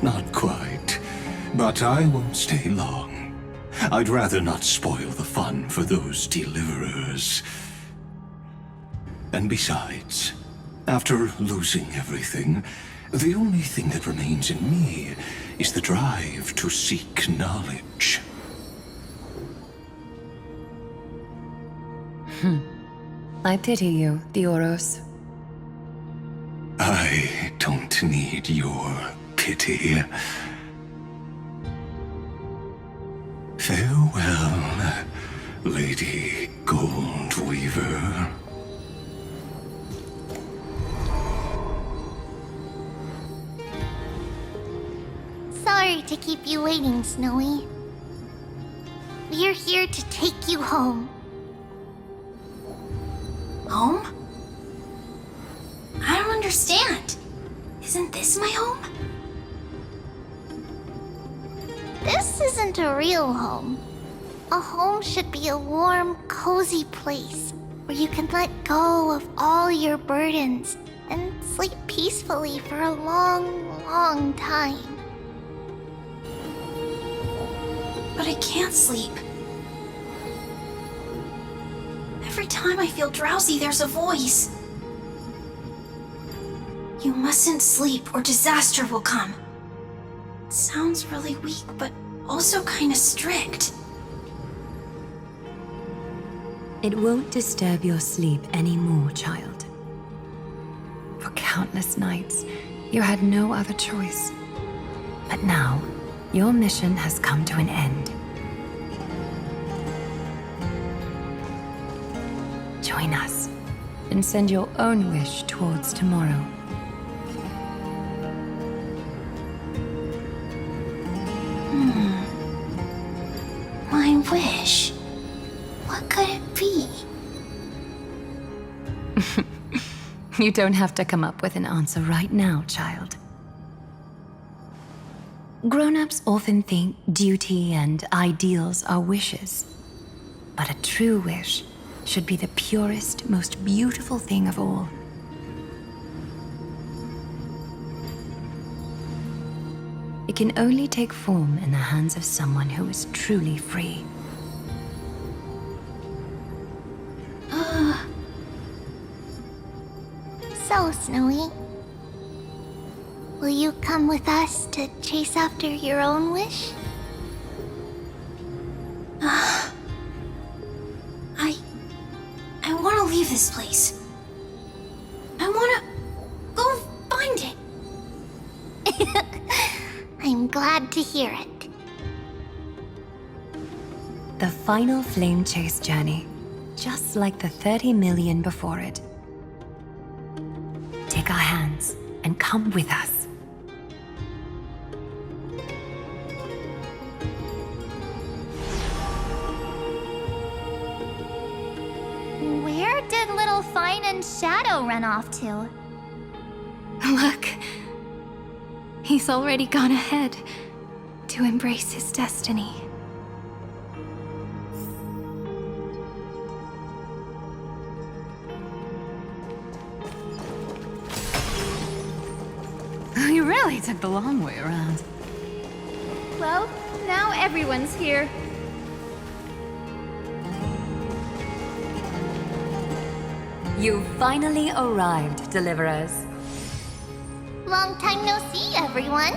Not quite. But I won't stay long. I'd rather not spoil the fun for those deliverers. And besides, after losing everything, the only thing that remains in me is the drive to seek knowledge.
I pity you, Theoros.
I don't need your pity. Farewell, Lady Goldweaver.
Sorry to keep you waiting, Snowy. We're here to take you home.
Home? I don't understand. Isn't this my home?
This isn't a real home. A home should be a warm, cozy place where you can let go of all your burdens and sleep peacefully for a long, long time.
But I can't sleep. Every time I feel drowsy, there's a voice. You mustn't sleep or disaster will come. It sounds really weak, but also kinda strict.
It won't disturb your sleep anymore, child. For countless nights, you had no other choice. But now, your mission has come to an end. Join us, and send your own wish towards tomorrow.
My wish. What could it be?
You don't have to come up with an answer right now, child. Grown-ups often think duty and ideals are wishes. But a true wish should be the purest, most beautiful thing of all. It can only take form in the hands of someone who is truly free.
So, Snowy, will you come with us to chase after your own wish?
I want to leave this place. I want to go find it.
I'm glad to hear it.
The final flame chase journey, just like the 30 million before it. Take our hands and come with us.
Where did little Fine and Shadow run off to?
Look. He's already gone ahead to embrace his destiny.
You really took the long way around.
Well, now everyone's here.
You've finally arrived, Deliverers.
Long time no see, everyone.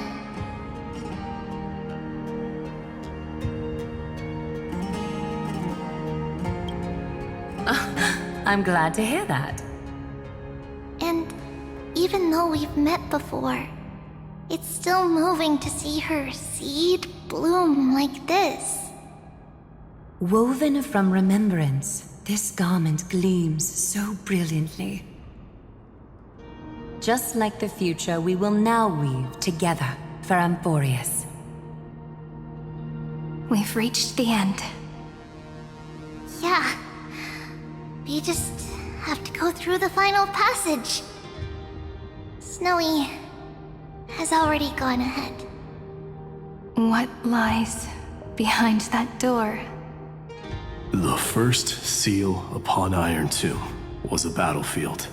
I'm glad to hear that.
And even though we've met before, it's still moving to see her seed bloom like this.
Woven from remembrance, this garment gleams so brilliantly. Just like the future, we will now weave together for Amphorius.
We've reached the end.
Yeah. We just have to go through the final passage. Snowy has already gone ahead.
What lies behind that door?
The first seal upon Iron Tomb was a battlefield,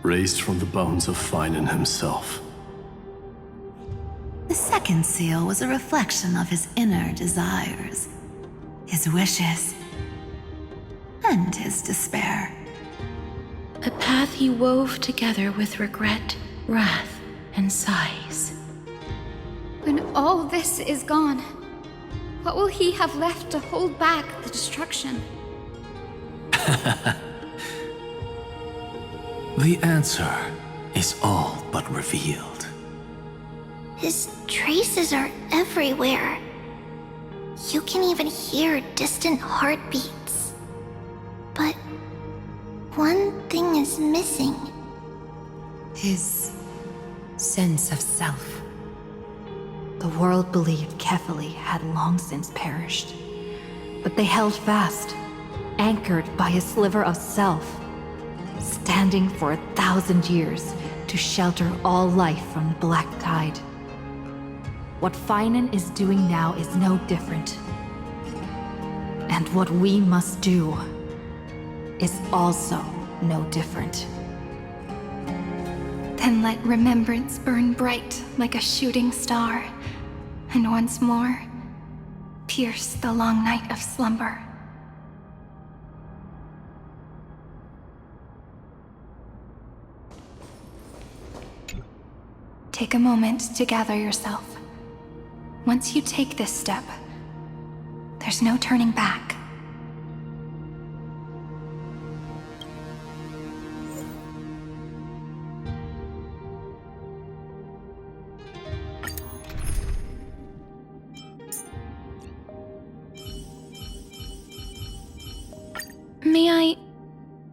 raised from the bones of Finan himself.
The second seal was a reflection of his inner desires, his wishes, and his despair.
A path he wove together with regret, wrath, and sighs.
When all this is gone, what will he have left to hold back the destruction?
The answer is all but revealed.
His traces are everywhere. You can even hear distant heartbeats. But one thing is missing.
His sense of self. The world believed Kefali had long since perished. But they held fast, anchored by a sliver of self, standing for 1,000 years to shelter all life from the black tide. What Finan is doing now is no different. And what we must do is also no different.
Then let remembrance burn bright like a shooting star, and once more, pierce the long night of slumber. Take a moment to gather yourself. Once you take this step, there's no turning back. May I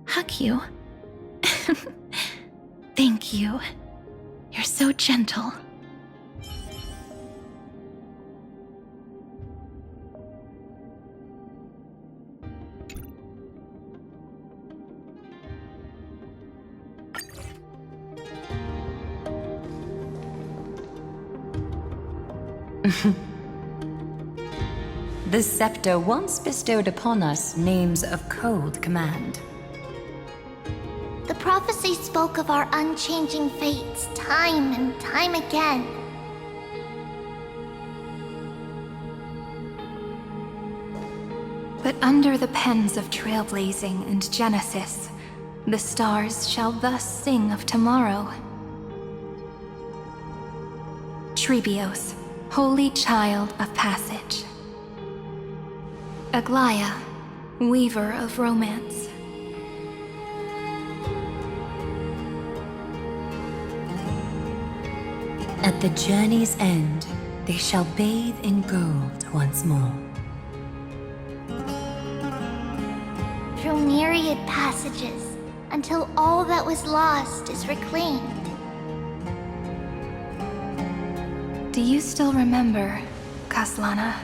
hug you? Thank you. You're so gentle.
The scepter once bestowed upon us names of cold command.
The prophecy spoke of our unchanging fates time and time again.
But under the pens of trailblazing and Genesis, the stars shall thus sing of tomorrow. Trebios, holy child of passage. Aglaia, weaver of romance.
At the journey's end, they shall bathe in gold once more.
Through myriad passages, until all that was lost is reclaimed.
Do you still remember, Kaslana?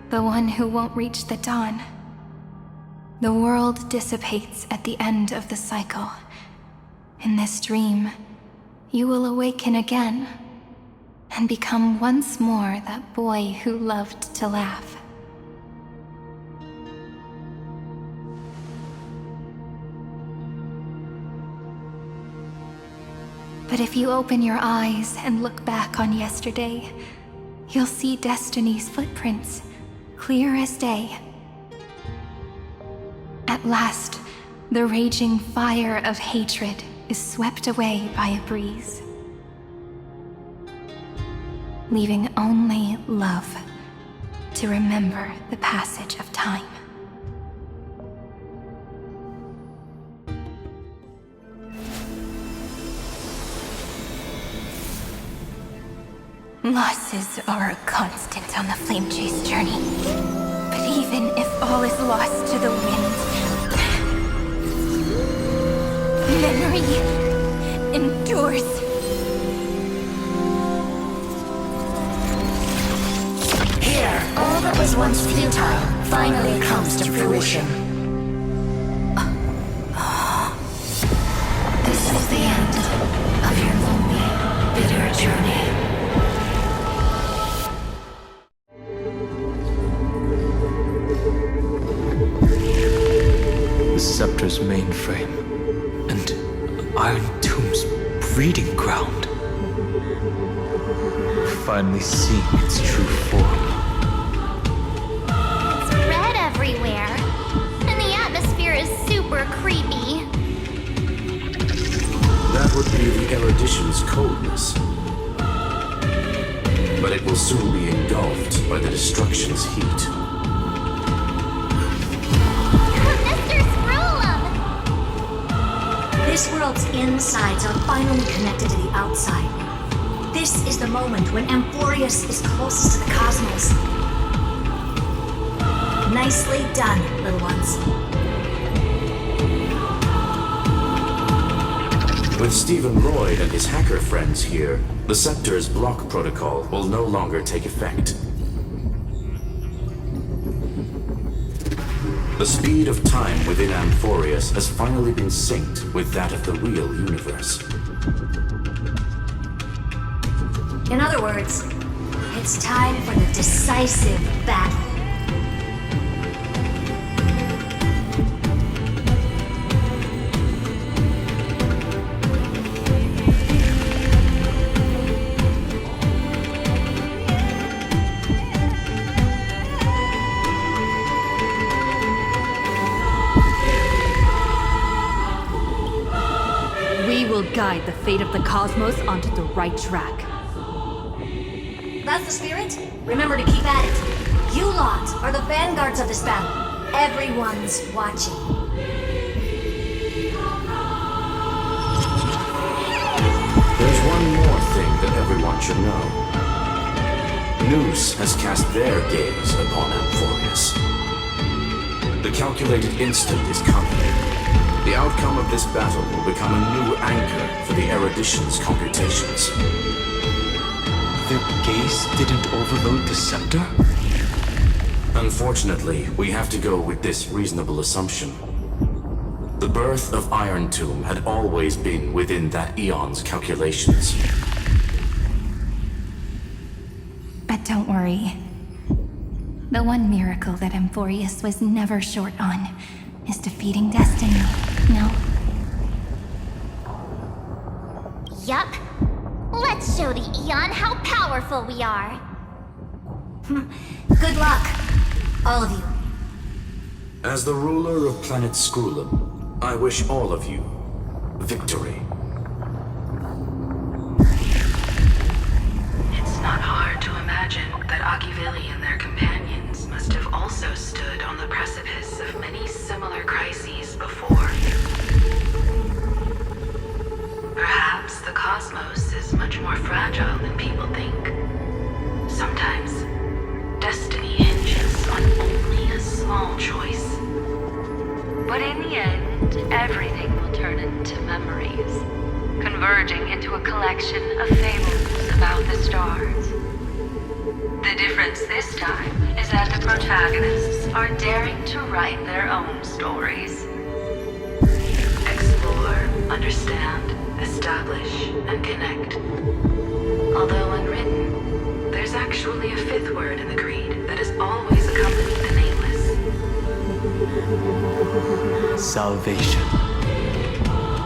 The one who won't reach the dawn. The world dissipates at the end of the cycle. In this dream, you will awaken again and become once more that boy who loved to laugh. But if you open your eyes and look back on yesterday, you'll see Destiny's footprints, clear as day. At last, the raging fire of hatred is swept away by a breeze, leaving only love to remember the passage of time. Losses are a constant on the Flame Chase journey. But even if all is lost to the wind, memory endures.
Here, all that was once futile finally comes to fruition.
This is the end of your lonely, bitter journey.
The scepter's mainframe, and Iron Tomb's breeding ground. Finally seeing its true form.
It's red everywhere, and the atmosphere is super creepy.
That would be the erudition's coldness. But it will soon be engulfed by the destruction's heat.
This world's insides are finally connected to the outside. This is the moment when Amphorius is closest to the cosmos. Nicely done, little ones.
With Stephen Royd and his hacker friends here, the Scepter's block protocol will no longer take effect. The speed of time within Amphorius has finally been synced with that of the real universe.
In other words, It's time for the decisive battle.
We will guide the fate of the cosmos onto the right track.
That's the spirit? Remember to keep at it. You lot are the vanguards of this battle. Everyone's watching.
There's one more thing that everyone should know. Noose has cast their gaze upon Amphorius. The calculated instant is coming. The outcome of this battle will become a new anchor for the erudition's computations.
Their gaze didn't overload the scepter?
Unfortunately, we have to go with this reasonable assumption. The birth of Iron Tomb had always been within that eon's calculations.
But don't worry. The one miracle that Amphorius was never short on is defeating destiny, no?
Yup. Let's show the Eon how powerful we are.
Good luck, all of you.
As the ruler of planet Scrulum, I wish all of you victory.
It's not hard to imagine that Akivili and their companions must have also stood on the precipice of many similar crises before. Perhaps the cosmos is much more fragile than people think. Sometimes, destiny hinges on only a small choice. But in the end, everything will turn into memories, converging into a collection of fables about the stars. The difference this time is that the protagonists are daring to write their own stories. Explore, understand, establish, and connect. Although unwritten, there's actually a fifth word in the creed that has always accompanied the nameless.
Salvation.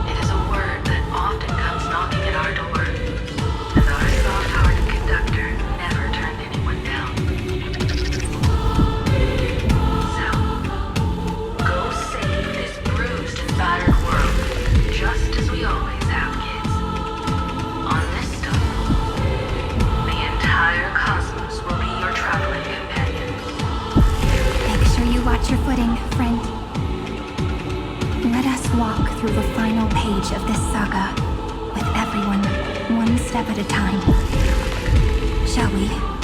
It is a word that often comes knocking at our door, and our soft-hearted conductor never turned anyone down. So, go save this bruised and battered world, just as we always have, kids. On this stone, the entire cosmos will be your traveling companion.
Make sure you watch your footing, friend. Let us walk through the final page of this saga, with everyone one step at a time. Shall we?